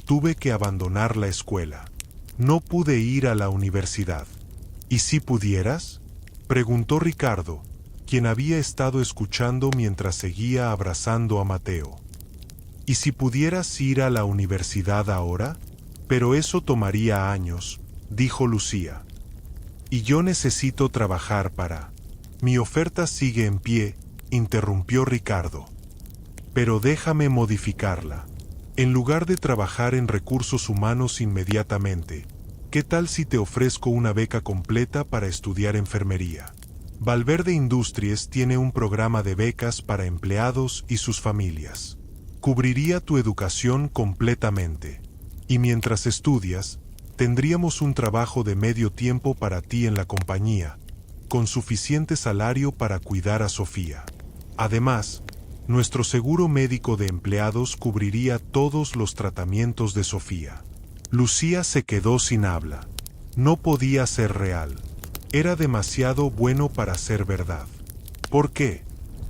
tuve que abandonar la escuela. No pude ir a la universidad. ¿Y si pudieras?, preguntó Ricardo, quien había estado escuchando mientras seguía abrazando a Mateo. ¿Y si pudieras ir a la universidad ahora? Pero eso tomaría años, dijo Lucía. Y yo necesito trabajar para... Mi oferta sigue en pie, interrumpió Ricardo. Pero déjame modificarla. En lugar de trabajar en recursos humanos inmediatamente, ¿qué tal si te ofrezco una beca completa para estudiar enfermería? Valverde Industries tiene un programa de becas para empleados y sus familias. Cubriría tu educación completamente. Y mientras estudias, tendríamos un trabajo de medio tiempo para ti en la compañía, con suficiente salario para cuidar a Sofía. Además, nuestro seguro médico de empleados cubriría todos los tratamientos de Sofía. Lucía se quedó sin habla. No podía ser real. Era demasiado bueno para ser verdad. ¿Por qué?,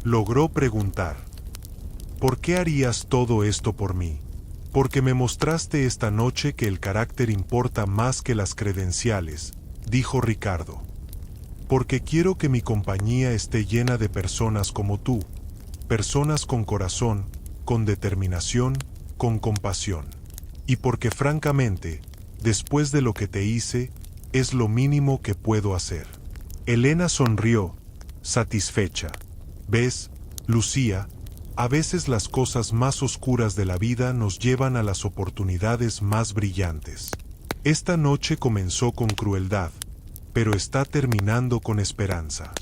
logró preguntar. ¿Por qué harías todo esto por mí? Porque me mostraste esta noche que el carácter importa más que las credenciales, dijo Ricardo. Porque quiero que mi compañía esté llena de personas como tú, personas con corazón, con determinación, con compasión. Y porque francamente, después de lo que te hice, es lo mínimo que puedo hacer. Elena sonrió, satisfecha. ¿Ves, Lucía? A veces las cosas más oscuras de la vida nos llevan a las oportunidades más brillantes. Esta noche comenzó con crueldad, pero está terminando con esperanza.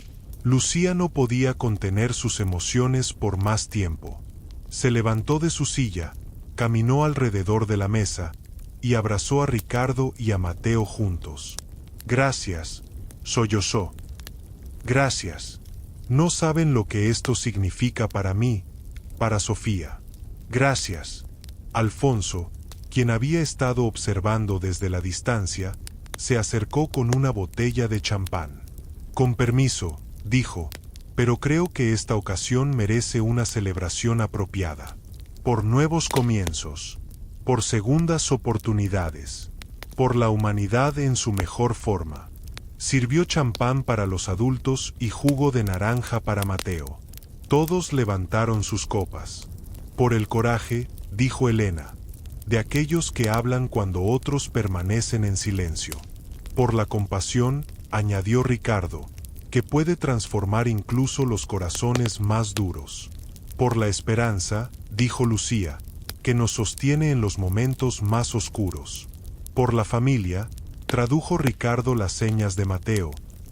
Lucía no podía contener sus emociones por más tiempo. Se levantó de su silla, caminó alrededor de la mesa, y abrazó a Ricardo y a Mateo juntos. «Gracias», sollozó. «Gracias. No saben lo que esto significa para mí, para Sofía. Gracias». Alfonso, quien había estado observando desde la distancia, se acercó con una botella de champán. «Con permiso», dijo, «pero creo que esta ocasión merece una celebración apropiada. Por nuevos comienzos, por segundas oportunidades, por la humanidad en su mejor forma». Sirvió champán para los adultos y jugo de naranja para Mateo. Todos levantaron sus copas. «Por el coraje», dijo Elena, «de aquellos que hablan cuando otros permanecen en silencio. Por la compasión», añadió Ricardo, «que puede transformar incluso los corazones más duros. Por la esperanza», dijo Lucía, «que nos sostiene en los momentos más oscuros. Por la familia», tradujo Ricardo las señas de Mateo,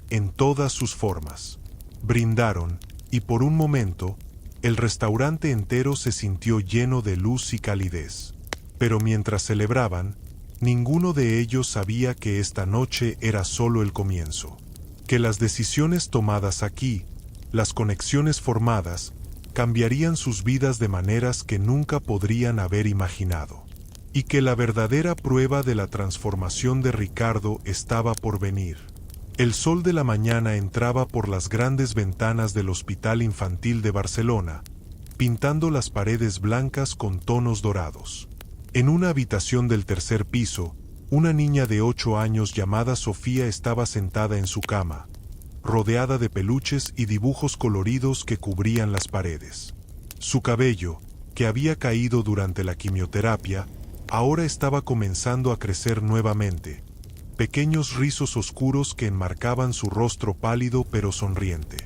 «en todas sus formas». Brindaron, y por un momento, el restaurante entero se sintió lleno de luz y calidez. Pero mientras celebraban, ninguno de ellos sabía que esta noche era solo el comienzo. Que las decisiones tomadas aquí, las conexiones formadas, cambiarían sus vidas de maneras que nunca podrían haber imaginado. Y que la verdadera prueba de la transformación de Ricardo estaba por venir. El sol de la mañana entraba por las grandes ventanas del Hospital Infantil de Barcelona, pintando las paredes blancas con tonos dorados. En una habitación del tercer piso, una niña de 8 años llamada Sofía estaba sentada en su cama, rodeada de peluches y dibujos coloridos que cubrían las paredes. Su cabello, que había caído durante la quimioterapia, ahora estaba comenzando a crecer nuevamente, pequeños rizos oscuros que enmarcaban su rostro pálido pero sonriente.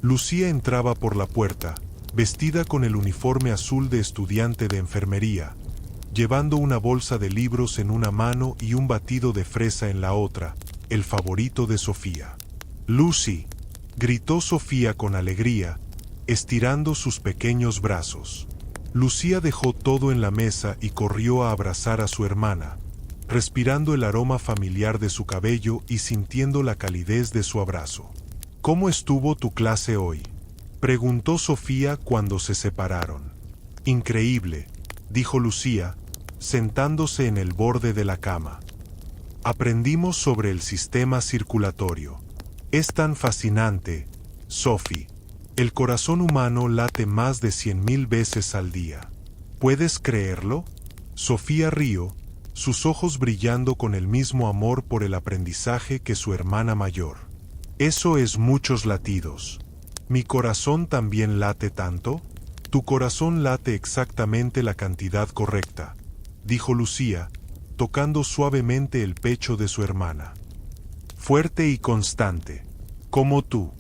Lucía entraba por la puerta, vestida con el uniforme azul de estudiante de enfermería, llevando una bolsa de libros en una mano y un batido de fresa en la otra, el favorito de Sofía. «Lucy», gritó Sofía con alegría, estirando sus pequeños brazos. Lucía dejó todo en la mesa y corrió a abrazar a su hermana, respirando el aroma familiar de su cabello y sintiendo la calidez de su abrazo. «¿Cómo estuvo tu clase hoy?», preguntó Sofía cuando se separaron. «Increíble», dijo Lucía, sentándose en el borde de la cama. «Aprendimos sobre el sistema circulatorio. Es tan fascinante, Sophie. El corazón humano late más de 100.000 veces al día. ¿Puedes creerlo?». Sofía rió, sus ojos brillando con el mismo amor por el aprendizaje que su hermana mayor. «Eso es muchos latidos. ¿Mi corazón también late tanto?». «Tu corazón late exactamente la cantidad correcta», dijo Lucía, tocando suavemente el pecho de su hermana. «Fuerte y constante, como tú».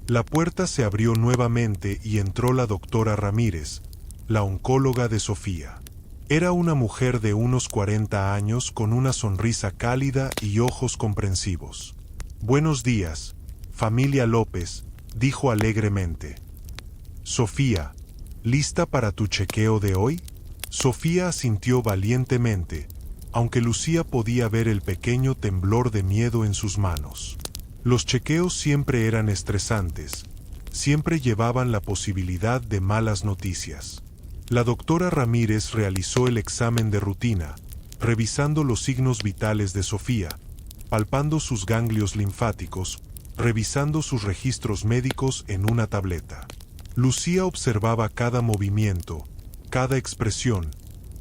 La puerta se abrió nuevamente y entró la doctora Ramírez, la oncóloga de Sofía. Era una mujer de unos 40 años con una sonrisa cálida y ojos comprensivos. «Buenos días, familia López», dijo alegremente. «Sofía, ¿lista para tu chequeo de hoy?». Sofía asintió valientemente, aunque Lucía podía ver el pequeño temblor de miedo en sus manos. Los chequeos siempre eran estresantes, siempre llevaban la posibilidad de malas noticias. La doctora Ramírez realizó el examen de rutina, revisando los signos vitales de Sofía, palpando sus ganglios linfáticos, revisando sus registros médicos en una tableta. Lucía observaba cada movimiento, cada expresión,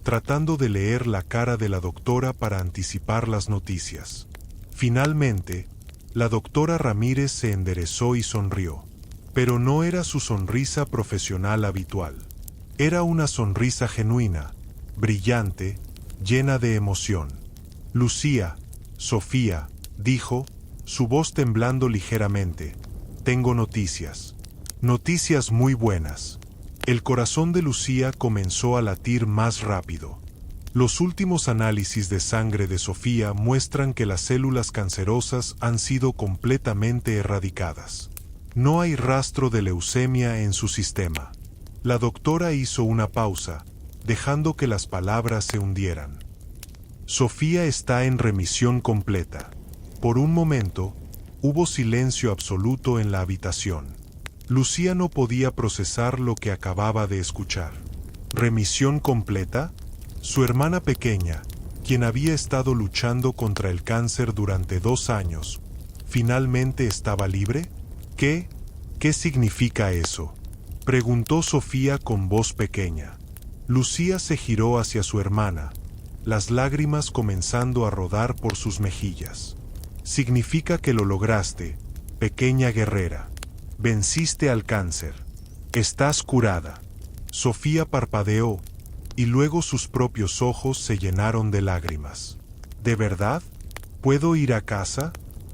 tratando de leer la cara de la doctora para anticipar las noticias. Finalmente, la doctora Ramírez se enderezó y sonrió. Pero no era su sonrisa profesional habitual. Era una sonrisa genuina, brillante, llena de emoción. «Lucía, Sofía», dijo, su voz temblando ligeramente, «tengo noticias. Noticias muy buenas». El corazón de Lucía comenzó a latir más rápido. Los últimos análisis de sangre de Sofía muestran que las células cancerosas han sido completamente erradicadas. No hay rastro de leucemia en su sistema. La doctora hizo una pausa, dejando que las palabras se hundieran. Sofía está en remisión completa. Por un momento, hubo silencio absoluto en la habitación. Lucía no podía procesar lo que acababa de escuchar. ¿Remisión completa? Su hermana pequeña, quien había estado luchando contra el cáncer durante 2 años, ¿finalmente estaba libre? ¿Qué significa eso?, preguntó Sofía con voz pequeña. Lucía se giró hacia su hermana, las lágrimas comenzando a rodar por sus mejillas. Significa que lo lograste, pequeña guerrera. Venciste al cáncer. Estás curada. Sofía parpadeó, y luego sus propios ojos se llenaron de lágrimas. ¿De verdad? ¿Puedo ir a casa?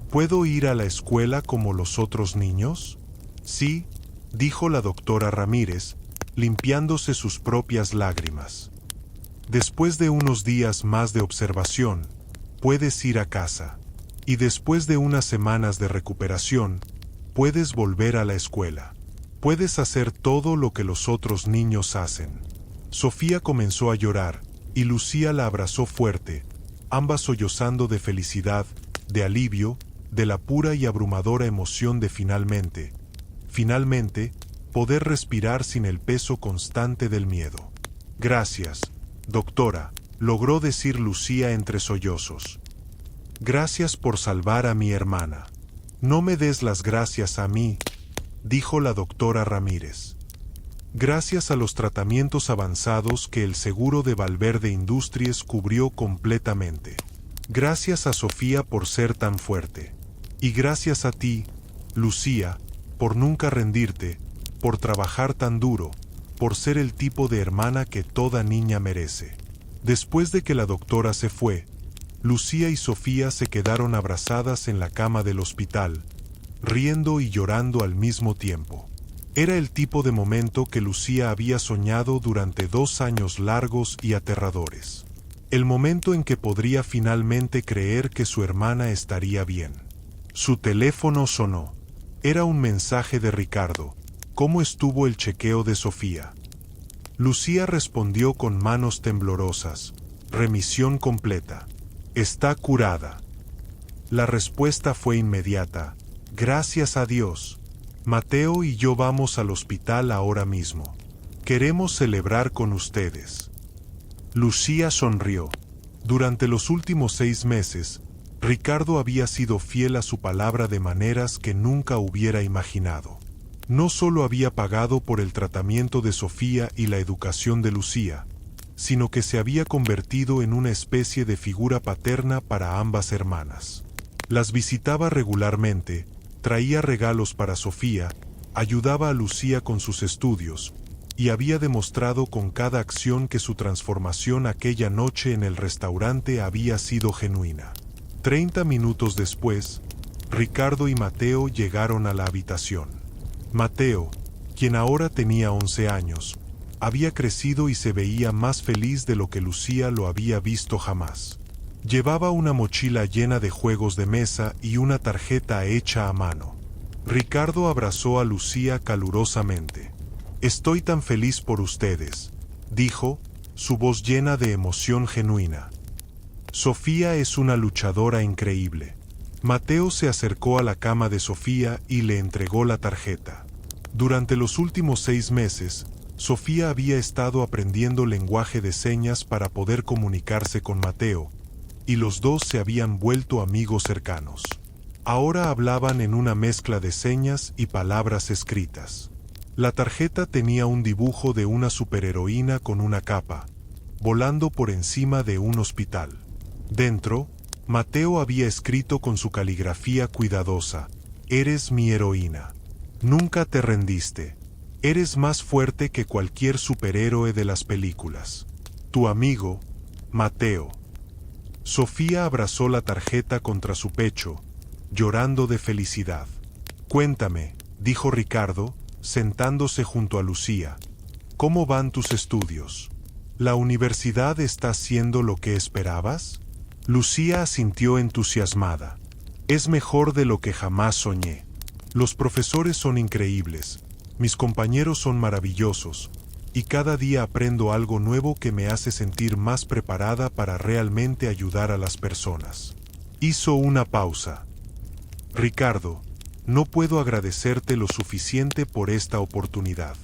¿Puedo ir a la escuela como los otros niños? Sí, dijo la doctora Ramírez, limpiándose sus propias lágrimas. Después de unos días más de observación, puedes ir a casa. Y después de unas semanas de recuperación, puedes volver a la escuela. Puedes hacer todo lo que los otros niños hacen. Sofía comenzó a llorar, y Lucía la abrazó fuerte, ambas sollozando de felicidad, de alivio, de la pura y abrumadora emoción de finalmente, poder respirar sin el peso constante del miedo. Gracias, doctora, logró decir Lucía entre sollozos. Gracias por salvar a mi hermana. No me des las gracias a mí, dijo la doctora Ramírez. Gracias a los tratamientos avanzados que el seguro de Valverde Industries cubrió completamente. Gracias a Sofía por ser tan fuerte. Y gracias a ti, Lucía, por nunca rendirte, por trabajar tan duro, por ser el tipo de hermana que toda niña merece. Después de que la doctora se fue, Lucía y Sofía se quedaron abrazadas en la cama del hospital, riendo y llorando al mismo tiempo. Era el tipo de momento que Lucía había soñado durante 2 años largos y aterradores. El momento en que podría finalmente creer que su hermana estaría bien. Su teléfono sonó. Era un mensaje de Ricardo. ¿Cómo estuvo el chequeo de Sofía? Lucía respondió con manos temblorosas. Remisión completa. Está curada. La respuesta fue inmediata. Gracias a Dios. Mateo y yo vamos al hospital ahora mismo. Queremos celebrar con ustedes. Lucía sonrió. Durante los últimos 6 meses, Ricardo había sido fiel a su palabra de maneras que nunca hubiera imaginado. No solo había pagado por el tratamiento de Sofía y la educación de Lucía, sino que se había convertido en una especie de figura paterna para ambas hermanas. Las visitaba regularmente, traía regalos para Sofía, ayudaba a Lucía con sus estudios, y había demostrado con cada acción que su transformación aquella noche en el restaurante había sido genuina. 30 minutos después, Ricardo y Mateo llegaron a la habitación. Mateo, quien ahora tenía 11 años, había crecido y se veía más feliz de lo que Lucía lo había visto jamás. Llevaba una mochila llena de juegos de mesa y una tarjeta hecha a mano. Ricardo abrazó a Lucía calurosamente. «Estoy tan feliz por ustedes», dijo, su voz llena de emoción genuina. Sofía es una luchadora increíble. Mateo se acercó a la cama de Sofía y le entregó la tarjeta. Durante los últimos 6 meses, Sofía había estado aprendiendo lenguaje de señas para poder comunicarse con Mateo, y los dos se habían vuelto amigos cercanos. Ahora hablaban en una mezcla de señas y palabras escritas. La tarjeta tenía un dibujo de una superheroína con una capa, volando por encima de un hospital. Dentro, Mateo había escrito con su caligrafía cuidadosa: «Eres mi heroína. Nunca te rendiste. Eres más fuerte que cualquier superhéroe de las películas. Tu amigo, Mateo». Sofía abrazó la tarjeta contra su pecho, llorando de felicidad. «Cuéntame», dijo Ricardo, sentándose junto a Lucía. «¿Cómo van tus estudios? ¿La universidad está haciendo lo que esperabas?» Lucía asintió entusiasmada. «Es mejor de lo que jamás soñé. Los profesores son increíbles, mis compañeros son maravillosos, y cada día aprendo algo nuevo que me hace sentir más preparada para realmente ayudar a las personas. Hizo una pausa. Ricardo, no puedo agradecerte lo suficiente por esta oportunidad.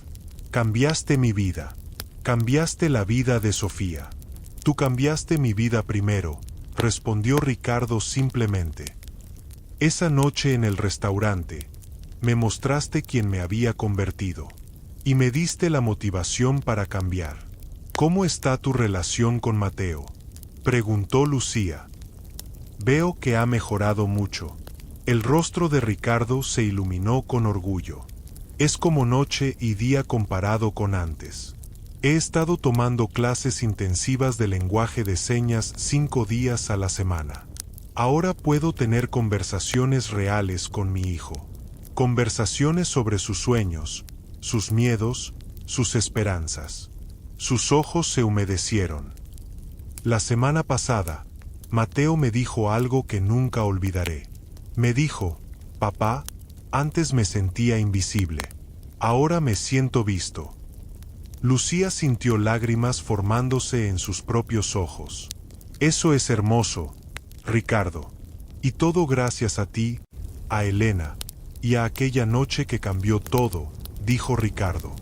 Cambiaste mi vida. Cambiaste la vida de Sofía. Tú cambiaste mi vida primero, respondió Ricardo simplemente. Esa noche en el restaurante, me mostraste quién me había convertido. Y me diste la motivación para cambiar. ¿Cómo está tu relación con Mateo?, preguntó Lucía. Veo que ha mejorado mucho. El rostro de Ricardo se iluminó con orgullo. Es como noche y día comparado con antes. He estado tomando clases intensivas de lenguaje de señas 5 días a la semana. Ahora puedo tener conversaciones reales con mi hijo. Conversaciones sobre sus sueños, sus miedos, sus esperanzas. Sus ojos se humedecieron. La semana pasada, Mateo me dijo algo que nunca olvidaré. Me dijo, papá, antes me sentía invisible. Ahora me siento visto. Lucía sintió lágrimas formándose en sus propios ojos. Eso es hermoso, Ricardo. Y todo gracias a ti, a Elena, y a aquella noche que cambió todo, dijo Ricardo.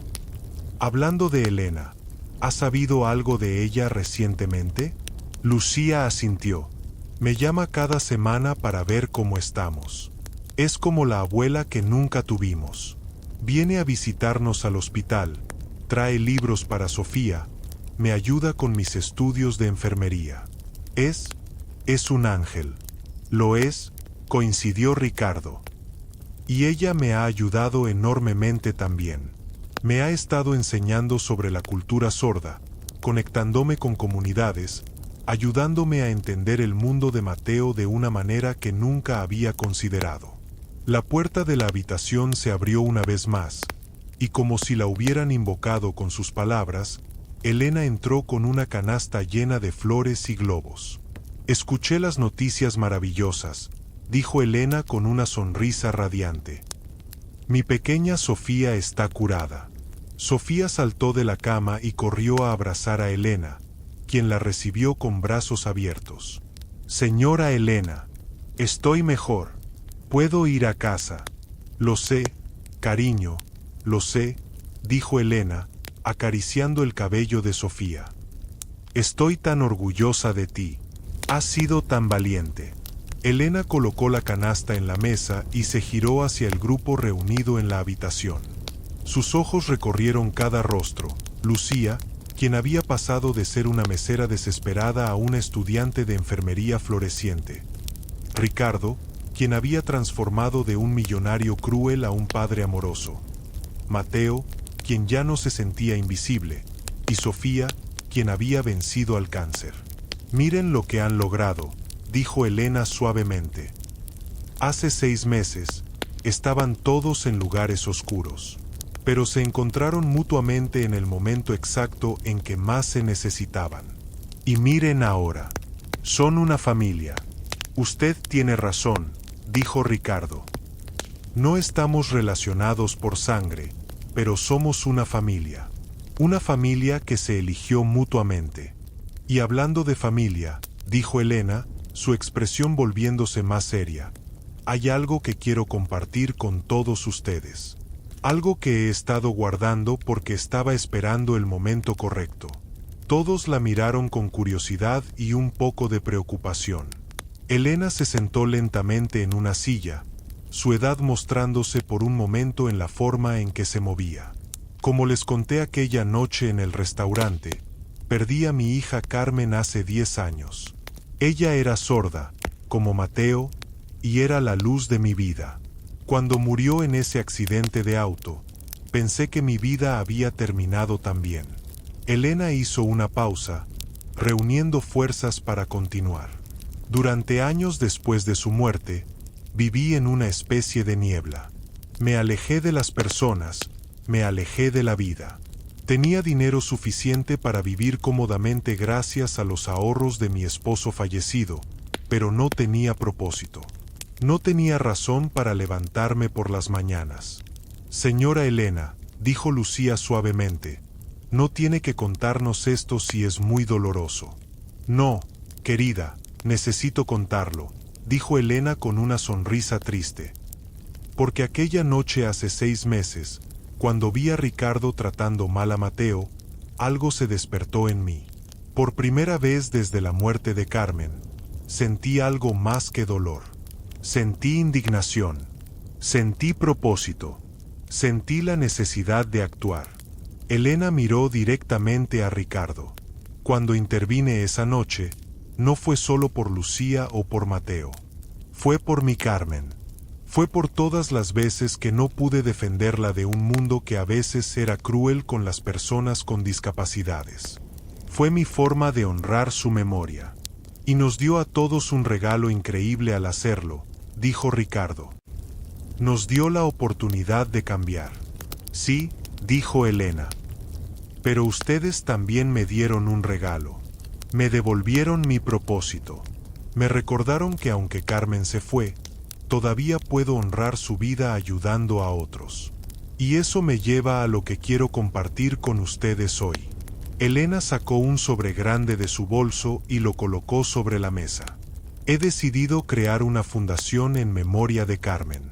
Hablando de Elena, ¿has sabido algo de ella recientemente? Lucía asintió. Me llama cada semana para ver cómo estamos. Es como la abuela que nunca tuvimos. Viene a visitarnos al hospital, trae libros para Sofía, me ayuda con mis estudios de enfermería. Es un ángel. Lo es, coincidió Ricardo. Y ella me ha ayudado enormemente también. Me ha estado enseñando sobre la cultura sorda, conectándome con comunidades, ayudándome a entender el mundo de Mateo de una manera que nunca había considerado. La puerta de la habitación se abrió una vez más, y como si la hubieran invocado con sus palabras, Elena entró con una canasta llena de flores y globos. Escuché las noticias maravillosas, dijo Elena con una sonrisa radiante. Mi pequeña Sofía está curada. Sofía saltó de la cama y corrió a abrazar a Elena, quien la recibió con brazos abiertos. Señora Elena, estoy mejor. Puedo ir a casa. Lo sé, cariño, lo sé, dijo Elena, acariciando el cabello de Sofía. Estoy tan orgullosa de ti. Has sido tan valiente. Elena colocó la canasta en la mesa y se giró hacia el grupo reunido en la habitación. Sus ojos recorrieron cada rostro. Lucía, quien había pasado de ser una mesera desesperada a una estudiante de enfermería floreciente. Ricardo, quien había transformado de un millonario cruel a un padre amoroso. Mateo, quien ya no se sentía invisible. Y Sofía, quien había vencido al cáncer. Miren lo que han logrado, dijo Elena suavemente. Hace 6 meses, estaban todos en lugares oscuros. Pero se encontraron mutuamente en el momento exacto en que más se necesitaban. Y miren ahora. Son una familia. Usted tiene razón, dijo Ricardo. No estamos relacionados por sangre, pero somos una familia. Una familia que se eligió mutuamente. Y hablando de familia, dijo Elena, su expresión volviéndose más seria. Hay algo que quiero compartir con todos ustedes. Algo que he estado guardando porque estaba esperando el momento correcto. Todos la miraron con curiosidad y un poco de preocupación. Elena se sentó lentamente en una silla, su edad mostrándose por un momento en la forma en que se movía. Como les conté aquella noche en el restaurante, perdí a mi hija Carmen hace 10 años. Ella era sorda, como Mateo, y era la luz de mi vida. Cuando murió en ese accidente de auto, pensé que mi vida había terminado también. Elena hizo una pausa, reuniendo fuerzas para continuar. Durante años después de su muerte, viví en una especie de niebla. Me alejé de las personas, me alejé de la vida. Tenía dinero suficiente para vivir cómodamente gracias a los ahorros de mi esposo fallecido, pero no tenía propósito. No tenía razón para levantarme por las mañanas. Señora Elena, dijo Lucía suavemente, no tiene que contarnos esto si es muy doloroso. No, querida, necesito contarlo, dijo Elena con una sonrisa triste. Porque aquella noche hace 6 meses, cuando vi a Ricardo tratando mal a Mateo, algo se despertó en mí. Por primera vez desde la muerte de Carmen, sentí algo más que dolor. Sentí indignación. Sentí propósito. Sentí la necesidad de actuar. Elena miró directamente a Ricardo. Cuando intervine esa noche, no fue solo por Lucía o por Mateo. Fue por mi Carmen. Fue por todas las veces que no pude defenderla de un mundo que a veces era cruel con las personas con discapacidades. Fue mi forma de honrar su memoria. Y nos dio a todos un regalo increíble al hacerlo, dijo Ricardo. Nos dio la oportunidad de cambiar. Sí, dijo Elena. Pero ustedes también me dieron un regalo. Me devolvieron mi propósito. Me recordaron que aunque Carmen se fue, todavía puedo honrar su vida ayudando a otros. Y eso me lleva a lo que quiero compartir con ustedes hoy. Elena sacó un sobre grande de su bolso y lo colocó sobre la mesa. He decidido crear una fundación en memoria de Carmen.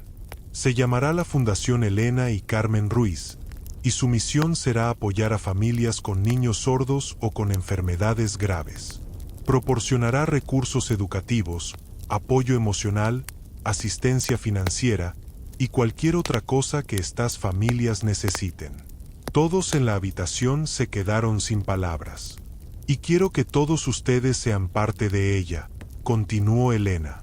Se llamará la Fundación Elena y Carmen Ruiz, y su misión será apoyar a familias con niños sordos o con enfermedades graves. Proporcionará recursos educativos, apoyo emocional, asistencia financiera y cualquier otra cosa que estas familias necesiten. Todos en la habitación se quedaron sin palabras. Y quiero que todos ustedes sean parte de ella, continuó Elena.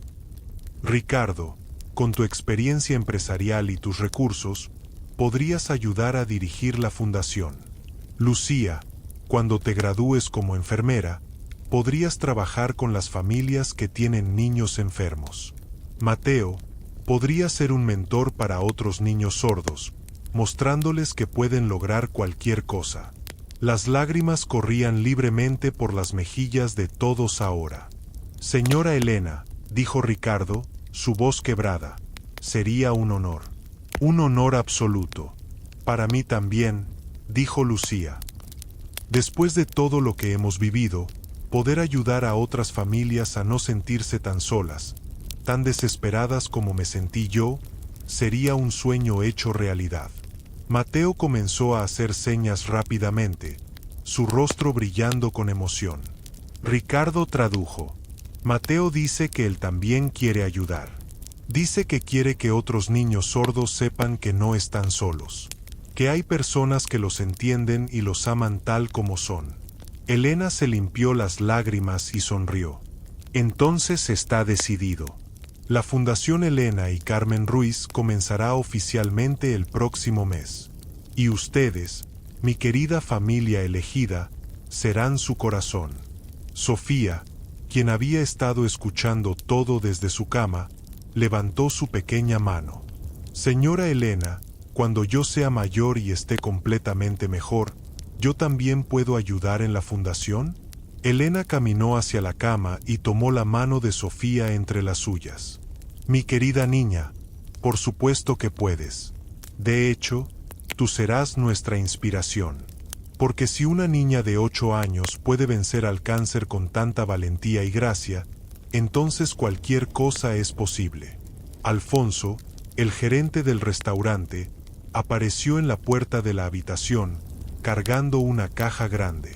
Ricardo, con tu experiencia empresarial y tus recursos, podrías ayudar a dirigir la fundación. Lucía, cuando te gradúes como enfermera, podrías trabajar con las familias que tienen niños enfermos. Mateo, podría ser un mentor para otros niños sordos, mostrándoles que pueden lograr cualquier cosa. Las lágrimas corrían libremente por las mejillas de todos ahora. Señora Elena, dijo Ricardo, su voz quebrada, sería un honor absoluto. Para mí también, dijo Lucía. Después de todo lo que hemos vivido, poder ayudar a otras familias a no sentirse tan solas, tan desesperadas como me sentí yo, sería un sueño hecho realidad. Mateo comenzó a hacer señas rápidamente, su rostro brillando con emoción. Ricardo tradujo. Mateo dice que él también quiere ayudar. Dice que quiere que otros niños sordos sepan que no están solos, que hay personas que los entienden y los aman tal como son. Elena se limpió las lágrimas y sonrió. Entonces está decidido. La Fundación Elena y Carmen Ruiz comenzará oficialmente el próximo mes. Y ustedes, mi querida familia elegida, serán su corazón. Sofía, quien había estado escuchando todo desde su cama, levantó su pequeña mano. Señora Elena, cuando yo sea mayor y esté completamente mejor, ¿yo también puedo ayudar en la fundación? Elena caminó hacia la cama y tomó la mano de Sofía entre las suyas. Mi querida niña, por supuesto que puedes. De hecho, tú serás nuestra inspiración. Porque si una niña de 8 años puede vencer al cáncer con tanta valentía y gracia, entonces cualquier cosa es posible. Alfonso, el gerente del restaurante, apareció en la puerta de la habitación, cargando una caja grande.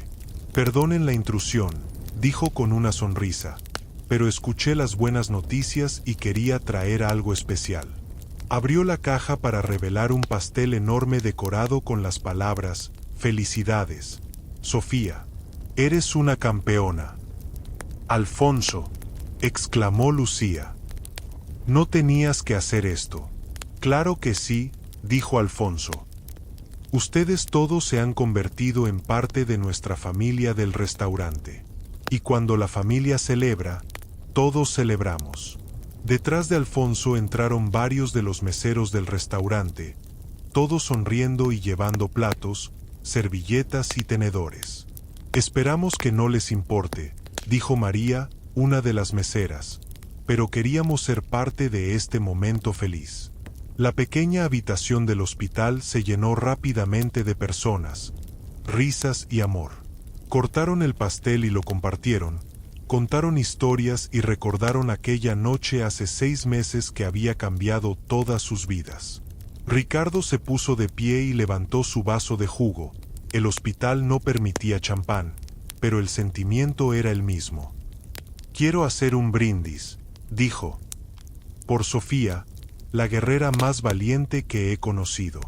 Perdonen la intrusión, dijo con una sonrisa, pero escuché las buenas noticias y quería traer algo especial. Abrió la caja para revelar un pastel enorme decorado con las palabras, «Felicidades, Sofía, eres una campeona». «Alfonso», exclamó Lucía. «No tenías que hacer esto». «Claro que sí», dijo Alfonso. «Ustedes todos se han convertido en parte de nuestra familia del restaurante. Y cuando la familia celebra, todos celebramos». Detrás de Alfonso entraron varios de los meseros del restaurante, todos sonriendo y llevando platos, servilletas y tenedores. «Esperamos que no les importe», dijo María, una de las meseras. pero queríamos ser parte de este momento feliz. La pequeña habitación del hospital se llenó rápidamente de personas, risas y amor. Cortaron el pastel y lo compartieron, contaron historias y recordaron aquella noche hace 6 meses que había cambiado todas sus vidas. Ricardo se puso de pie y levantó su vaso de jugo. El hospital no permitía champán, pero el sentimiento era el mismo. «Quiero hacer un brindis», dijo. «Por Sofía, la guerrera más valiente que he conocido.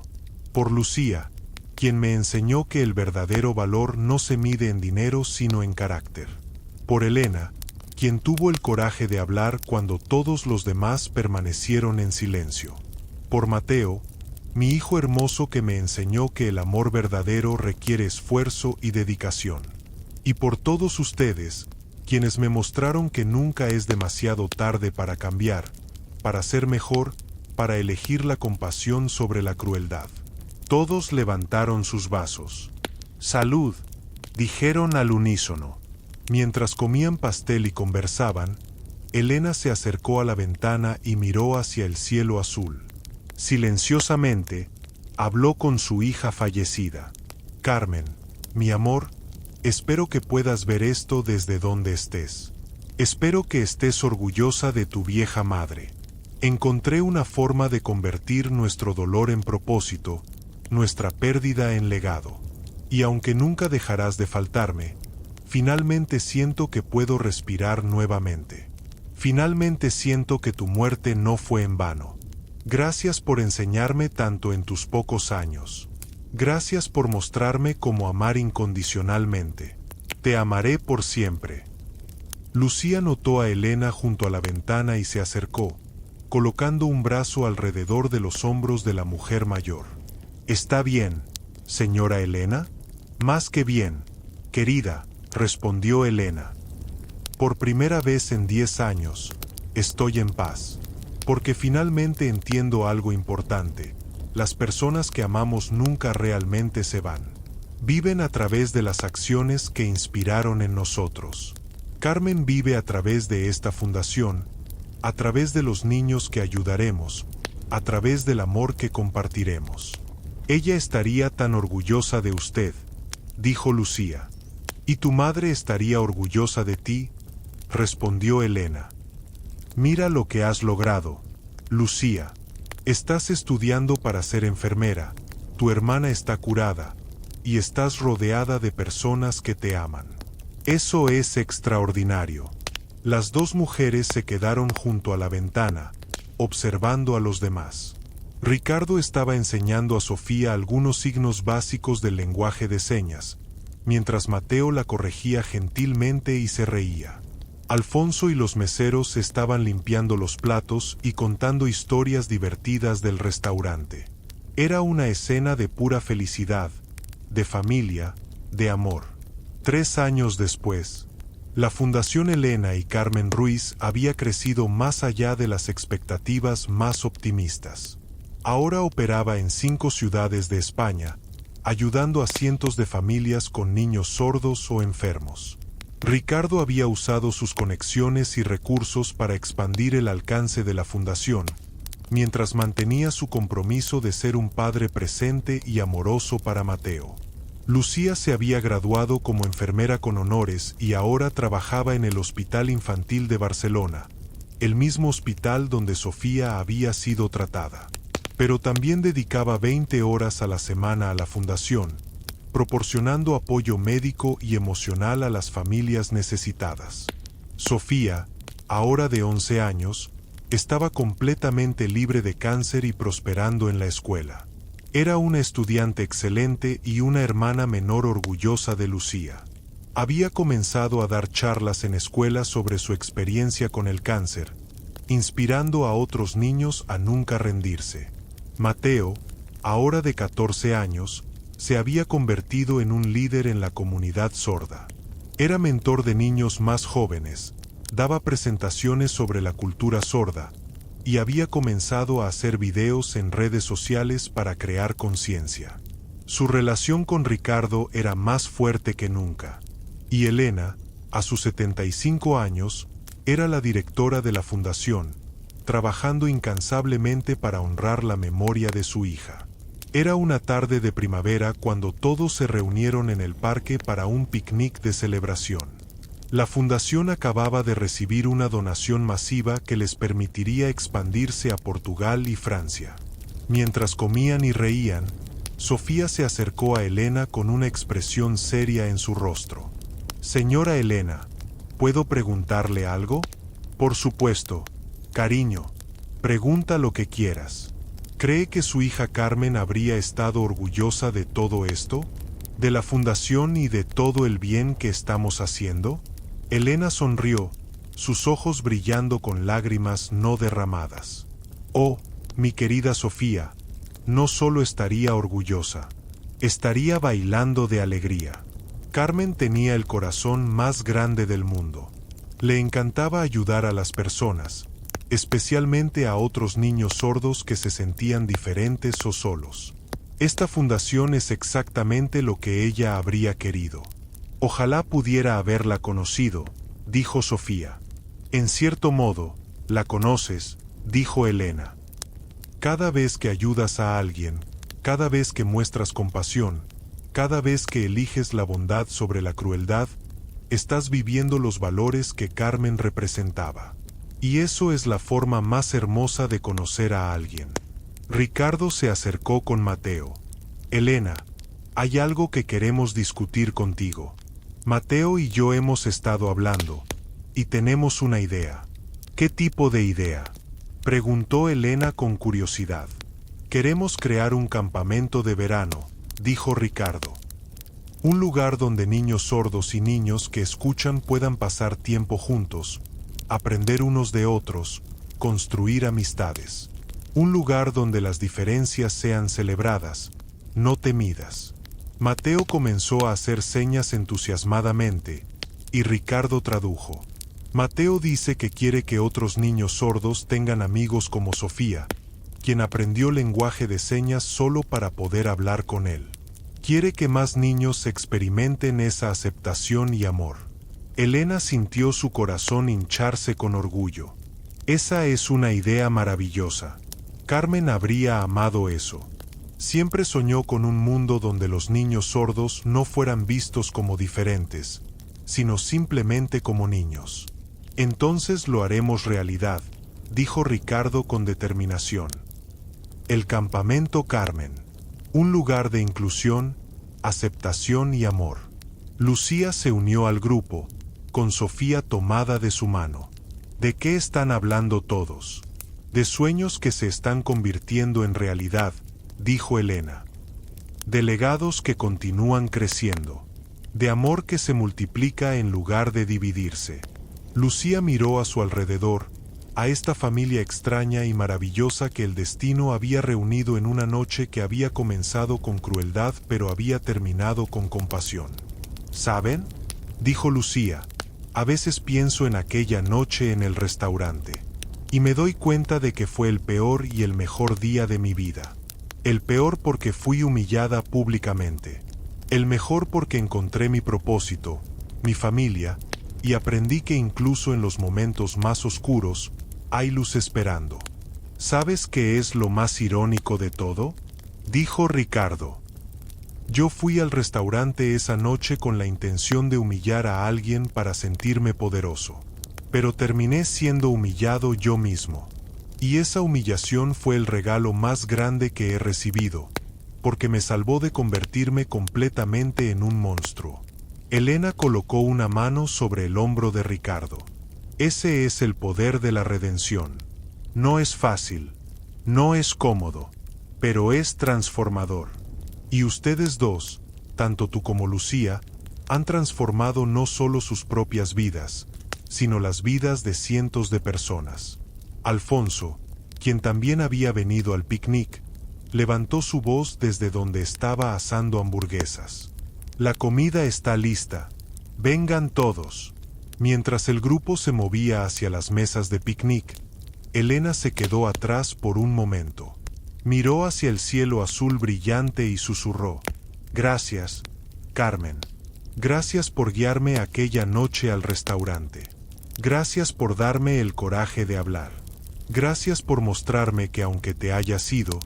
Por Lucía, quien me enseñó que el verdadero valor no se mide en dinero sino en carácter. Por Elena, quien tuvo el coraje de hablar cuando todos los demás permanecieron en silencio. Por Mateo, mi hijo hermoso que me enseñó que el amor verdadero requiere esfuerzo y dedicación. Y por todos ustedes, quienes me mostraron que nunca es demasiado tarde para cambiar, para ser mejor, para elegir la compasión sobre la crueldad». Todos levantaron sus vasos. «Salud», dijeron al unísono. Mientras comían pastel y conversaban, Elena se acercó a la ventana y miró hacia el cielo azul. Silenciosamente, habló con su hija fallecida. «Carmen, mi amor, espero que puedas ver esto desde donde estés. Espero que estés orgullosa de tu vieja madre. Encontré una forma de convertir nuestro dolor en propósito, nuestra pérdida en legado. Y aunque nunca dejarás de faltarme, finalmente siento que puedo respirar nuevamente. Finalmente siento que tu muerte no fue en vano. Gracias por enseñarme tanto en tus pocos años. Gracias por mostrarme cómo amar incondicionalmente. Te amaré por siempre». Lucía notó a Elena junto a la ventana y se acercó, colocando un brazo alrededor de los hombros de la mujer mayor. «¿Está bien, señora Elena?» «Más que bien, querida», respondió Elena. «Por primera vez en 10 años, estoy en paz. Porque finalmente entiendo algo importante. Las personas que amamos nunca realmente se van. Viven a través de las acciones que inspiraron en nosotros. Carmen vive a través de esta fundación, a través de los niños que ayudaremos, a través del amor que compartiremos. Ella estaría tan orgullosa de usted», dijo Lucía. «Y tu madre estaría orgullosa de ti», respondió Elena. «Mira lo que has logrado, Lucía. Estás estudiando para ser enfermera, tu hermana está curada, y estás rodeada de personas que te aman. Eso es extraordinario». Las dos mujeres se quedaron junto a la ventana, observando a los demás. Ricardo estaba enseñando a Sofía algunos signos básicos del lenguaje de señas, mientras Mateo la corregía gentilmente y se reía. Alfonso y los meseros estaban limpiando los platos y contando historias divertidas del restaurante. Era una escena de pura felicidad, de familia, de amor. 3 años después, la Fundación Elena y Carmen Ruiz había crecido más allá de las expectativas más optimistas. Ahora operaba en 5 ciudades de España, ayudando a cientos de familias con niños sordos o enfermos. Ricardo había usado sus conexiones y recursos para expandir el alcance de la fundación, mientras mantenía su compromiso de ser un padre presente y amoroso para Mateo. Lucía se había graduado como enfermera con honores y ahora trabajaba en el Hospital Infantil de Barcelona, el mismo hospital donde Sofía había sido tratada. Pero también dedicaba 20 horas a la semana a la fundación, proporcionando apoyo médico y emocional a las familias necesitadas. Sofía, ahora de 11 años, estaba completamente libre de cáncer y prosperando en la escuela. Era una estudiante excelente y una hermana menor orgullosa de Lucía. Había comenzado a dar charlas en escuelas sobre su experiencia con el cáncer, inspirando a otros niños a nunca rendirse. Mateo, ahora de 14 años, se había convertido en un líder en la comunidad sorda. Era mentor de niños más jóvenes, daba presentaciones sobre la cultura sorda, y había comenzado a hacer videos en redes sociales para crear conciencia. Su relación con Ricardo era más fuerte que nunca. Y Elena, a sus 75 años, Era la directora de la fundación, trabajando incansablemente para honrar la memoria de su hija. Era una tarde de primavera cuando todos se reunieron en el parque para un picnic de celebración. La fundación acababa de recibir una donación masiva que les permitiría expandirse a Portugal y Francia. Mientras comían y reían, Sofía se acercó a Elena con una expresión seria en su rostro. «Señora Elena, ¿puedo preguntarle algo?» «Por supuesto, cariño, pregunta lo que quieras». ¿Cree que su hija Carmen habría estado orgullosa de todo esto? ¿De la fundación y de todo el bien que estamos haciendo? Elena sonrió, sus ojos brillando con lágrimas no derramadas. «Oh, mi querida Sofía, no solo estaría orgullosa, estaría bailando de alegría». Carmen tenía el corazón más grande del mundo. Le encantaba ayudar a las personas, especialmente a otros niños sordos que se sentían diferentes o solos. Esta fundación es exactamente lo que ella habría querido. «Ojalá pudiera haberla conocido», dijo Sofía. «En cierto modo, la conoces», dijo Elena. «Cada vez que ayudas a alguien, cada vez que muestras compasión, cada vez que eliges la bondad sobre la crueldad, estás viviendo los valores que Carmen representaba. Y eso es la forma más hermosa de conocer a alguien». Ricardo se acercó con Mateo. «Elena, hay algo que queremos discutir contigo. Mateo y yo hemos estado hablando, y tenemos una idea». «¿Qué tipo de idea?», preguntó Elena con curiosidad. «Queremos crear un campamento de verano», dijo Ricardo. «Un lugar donde niños sordos y niños que escuchan puedan pasar tiempo juntos, aprender unos de otros, construir amistades. Un lugar donde las diferencias sean celebradas, no temidas». Mateo comenzó a hacer señas entusiasmadamente, y Ricardo tradujo. «Mateo dice que quiere que otros niños sordos tengan amigos como Sofía, quien aprendió lenguaje de señas solo para poder hablar con él. Quiere que más niños experimenten esa aceptación y amor». Elena sintió su corazón hincharse con orgullo. «Esa es una idea maravillosa. Carmen habría amado eso. Siempre soñó con un mundo donde los niños sordos no fueran vistos como diferentes, sino simplemente como niños». «Entonces lo haremos realidad», dijo Ricardo con determinación. «El campamento Carmen. Un lugar de inclusión, aceptación y amor». Lucía se unió al grupo, con Sofía tomada de su mano. «¿De qué están hablando todos?». «De sueños que se están convirtiendo en realidad», dijo Elena. «De legados que continúan creciendo. De amor que se multiplica en lugar de dividirse». Lucía miró a su alrededor, a esta familia extraña y maravillosa que el destino había reunido en una noche que había comenzado con crueldad pero había terminado con compasión. «¿Saben?», dijo Lucía, «a veces pienso en aquella noche en el restaurante, y me doy cuenta de que fue el peor y el mejor día de mi vida. El peor porque fui humillada públicamente. El mejor porque encontré mi propósito, mi familia, y aprendí que incluso en los momentos más oscuros, hay luz esperando». «¿Sabes qué es lo más irónico de todo?», dijo Ricardo. «Yo fui al restaurante esa noche con la intención de humillar a alguien para sentirme poderoso. Pero terminé siendo humillado yo mismo. Y esa humillación fue el regalo más grande que he recibido, porque me salvó de convertirme completamente en un monstruo». Elena colocó una mano sobre el hombro de Ricardo. «Ese es el poder de la redención. No es fácil, no es cómodo, pero es transformador. Y ustedes dos, tanto tú como Lucía, han transformado no solo sus propias vidas, sino las vidas de cientos de personas». Alfonso, quien también había venido al picnic, levantó su voz desde donde estaba asando hamburguesas. «La comida está lista. Vengan todos». Mientras el grupo se movía hacia las mesas de picnic, Elena se quedó atrás por un momento. Miró hacia el cielo azul brillante y susurró: «Gracias, Carmen. Gracias por guiarme aquella noche al restaurante. Gracias por darme el coraje de hablar. Gracias por mostrarme que aunque te hayas ido,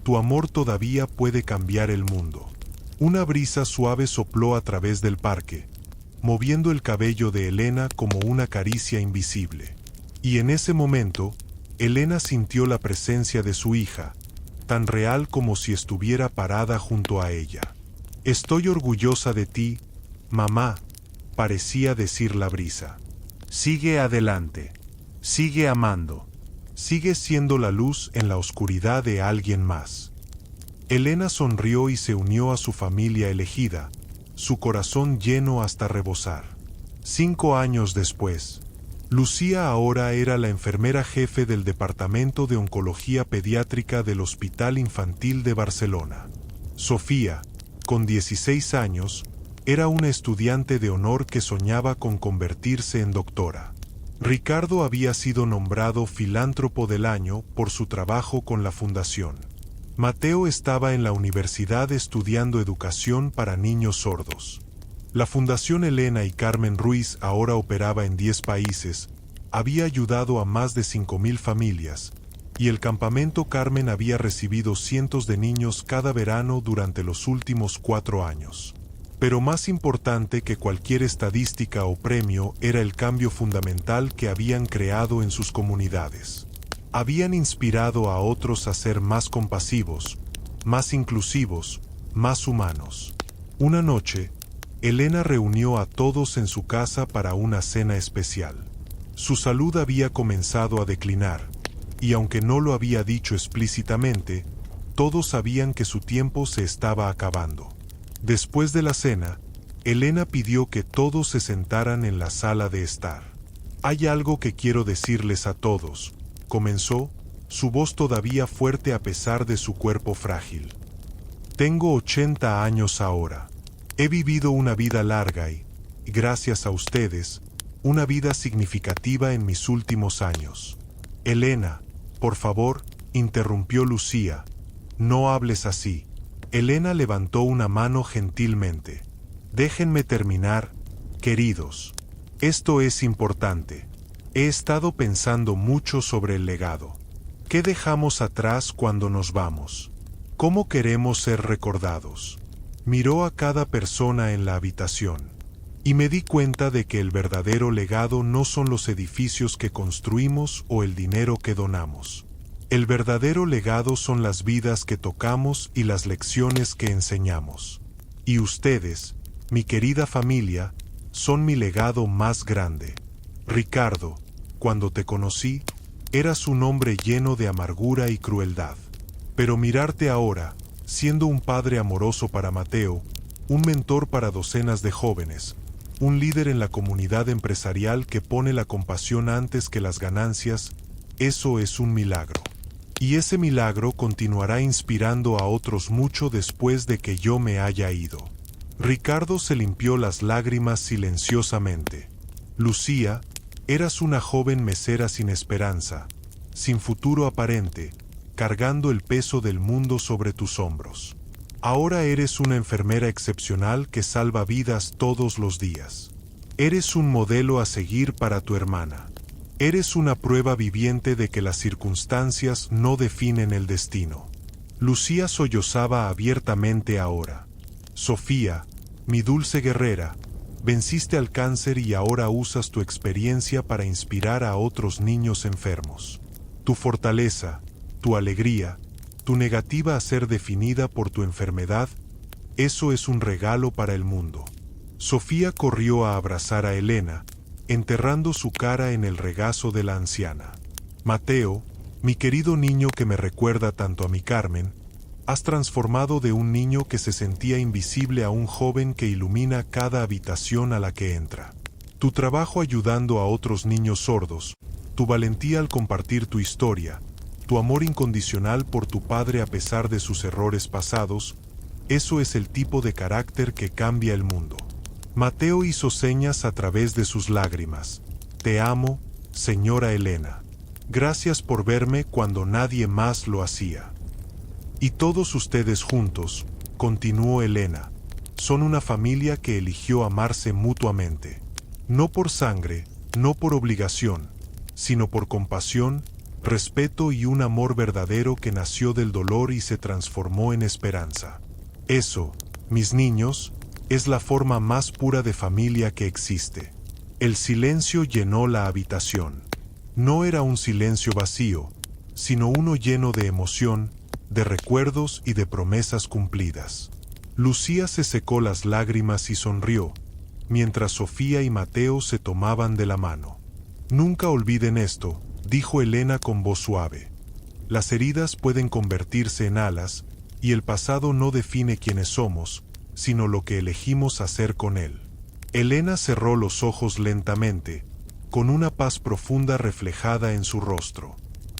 tu amor todavía puede cambiar el mundo. Una brisa suave sopló a través del parque, moviendo el cabello de Elena como una caricia invisible. Y en ese momento, Elena sintió la presencia de su hija, tan real como si estuviera parada junto a ella. Estoy orgullosa de ti, mamá, parecía decir la brisa. Sigue adelante, sigue amando, sigue siendo la luz en la oscuridad de alguien más. Elena sonrió y se unió a su familia elegida, su corazón lleno hasta rebosar. 5 años después, Lucía ahora era la enfermera jefe del Departamento de Oncología Pediátrica del Hospital Infantil de Barcelona. Sofía, con 16 años, era una estudiante de honor que soñaba con convertirse en doctora. Ricardo había sido nombrado Filántropo del Año por su trabajo con la fundación. Mateo estaba en la universidad estudiando educación para niños sordos. La Fundación Elena y Carmen Ruiz ahora operaba en 10 países, había ayudado a más de 5.000 familias, y el campamento Carmen había recibido cientos de niños cada verano durante los últimos 4 años. Pero más importante que cualquier estadística o premio era el cambio fundamental que habían creado en sus comunidades. Habían inspirado a otros a ser más compasivos, más inclusivos, más humanos. Una noche, Elena reunió a todos en su casa para una cena especial. Su salud había comenzado a declinar, y aunque no lo había dicho explícitamente, todos sabían que su tiempo se estaba acabando. Después de la cena, Elena pidió que todos se sentaran en la sala de estar. Hay algo que quiero decirles a todos, comenzó, su voz todavía fuerte a pesar de su cuerpo frágil. Tengo 80 años ahora. He vivido una vida larga y, gracias a ustedes, una vida significativa en mis últimos años. Elena, por favor, interrumpió Lucía, no hables así. Elena levantó una mano gentilmente. Déjenme terminar, queridos. Esto es importante. He estado pensando mucho sobre el legado. ¿Qué dejamos atrás cuando nos vamos? ¿Cómo queremos ser recordados? Miró a cada persona en la habitación, y me di cuenta de que el verdadero legado no son los edificios que construimos o el dinero que donamos. El verdadero legado son las vidas que tocamos y las lecciones que enseñamos. Y ustedes, mi querida familia, son mi legado más grande. Ricardo, cuando te conocí, eras un hombre lleno de amargura y crueldad. Pero mirarte ahora, siendo un padre amoroso para Mateo, un mentor para docenas de jóvenes, un líder en la comunidad empresarial que pone la compasión antes que las ganancias, eso es un milagro. Y ese milagro continuará inspirando a otros mucho después de que yo me haya ido. Ricardo se limpió las lágrimas silenciosamente. Lucía, eras una joven mesera sin esperanza, sin futuro aparente, cargando el peso del mundo sobre tus hombros. Ahora eres una enfermera excepcional que salva vidas todos los días. Eres un modelo a seguir para tu hermana. Eres una prueba viviente de que las circunstancias no definen el destino. Lucía sollozaba abiertamente ahora. Sofía, mi dulce guerrera, venciste al cáncer y ahora usas tu experiencia para inspirar a otros niños enfermos. Tu fortaleza, tu alegría, tu negativa a ser definida por tu enfermedad, eso es un regalo para el mundo. Sofía corrió a abrazar a Elena, enterrando su cara en el regazo de la anciana. Mateo, mi querido niño que me recuerda tanto a mi Carmen, has transformado de un niño que se sentía invisible a un joven que ilumina cada habitación a la que entra. Tu trabajo ayudando a otros niños sordos, tu valentía al compartir tu historia, tu amor incondicional por tu padre a pesar de sus errores pasados, eso es el tipo de carácter que cambia el mundo. Mateo hizo señas a través de sus lágrimas. Te amo, señora Elena. Gracias por verme cuando nadie más lo hacía. Y todos ustedes juntos, continuó Elena, son una familia que eligió amarse mutuamente. No por sangre, no por obligación, sino por compasión, respeto y un amor verdadero que nació del dolor y se transformó en esperanza. Eso, mis niños, es la forma más pura de familia que existe. El silencio llenó la habitación. No era un silencio vacío, sino uno lleno de emoción, de recuerdos y de promesas cumplidas. Lucía se secó las lágrimas y sonrió, mientras Sofía y Mateo se tomaban de la mano. «Nunca olviden esto», dijo Elena con voz suave. «Las heridas pueden convertirse en alas, y el pasado no define quiénes somos, sino lo que elegimos hacer con él». Elena cerró los ojos lentamente, con una paz profunda reflejada en su rostro.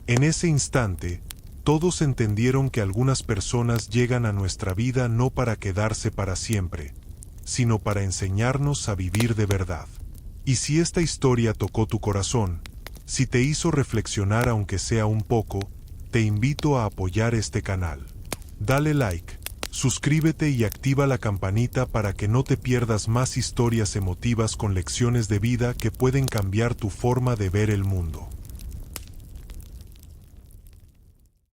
En ese instante, todos entendieron que algunas personas llegan a nuestra vida no para quedarse para siempre, sino para enseñarnos a vivir de verdad. Y si esta historia tocó tu corazón, si te hizo reflexionar aunque sea un poco, te invito a apoyar este canal. Dale like, suscríbete y activa la campanita para que no te pierdas más historias emotivas con lecciones de vida que pueden cambiar tu forma de ver el mundo.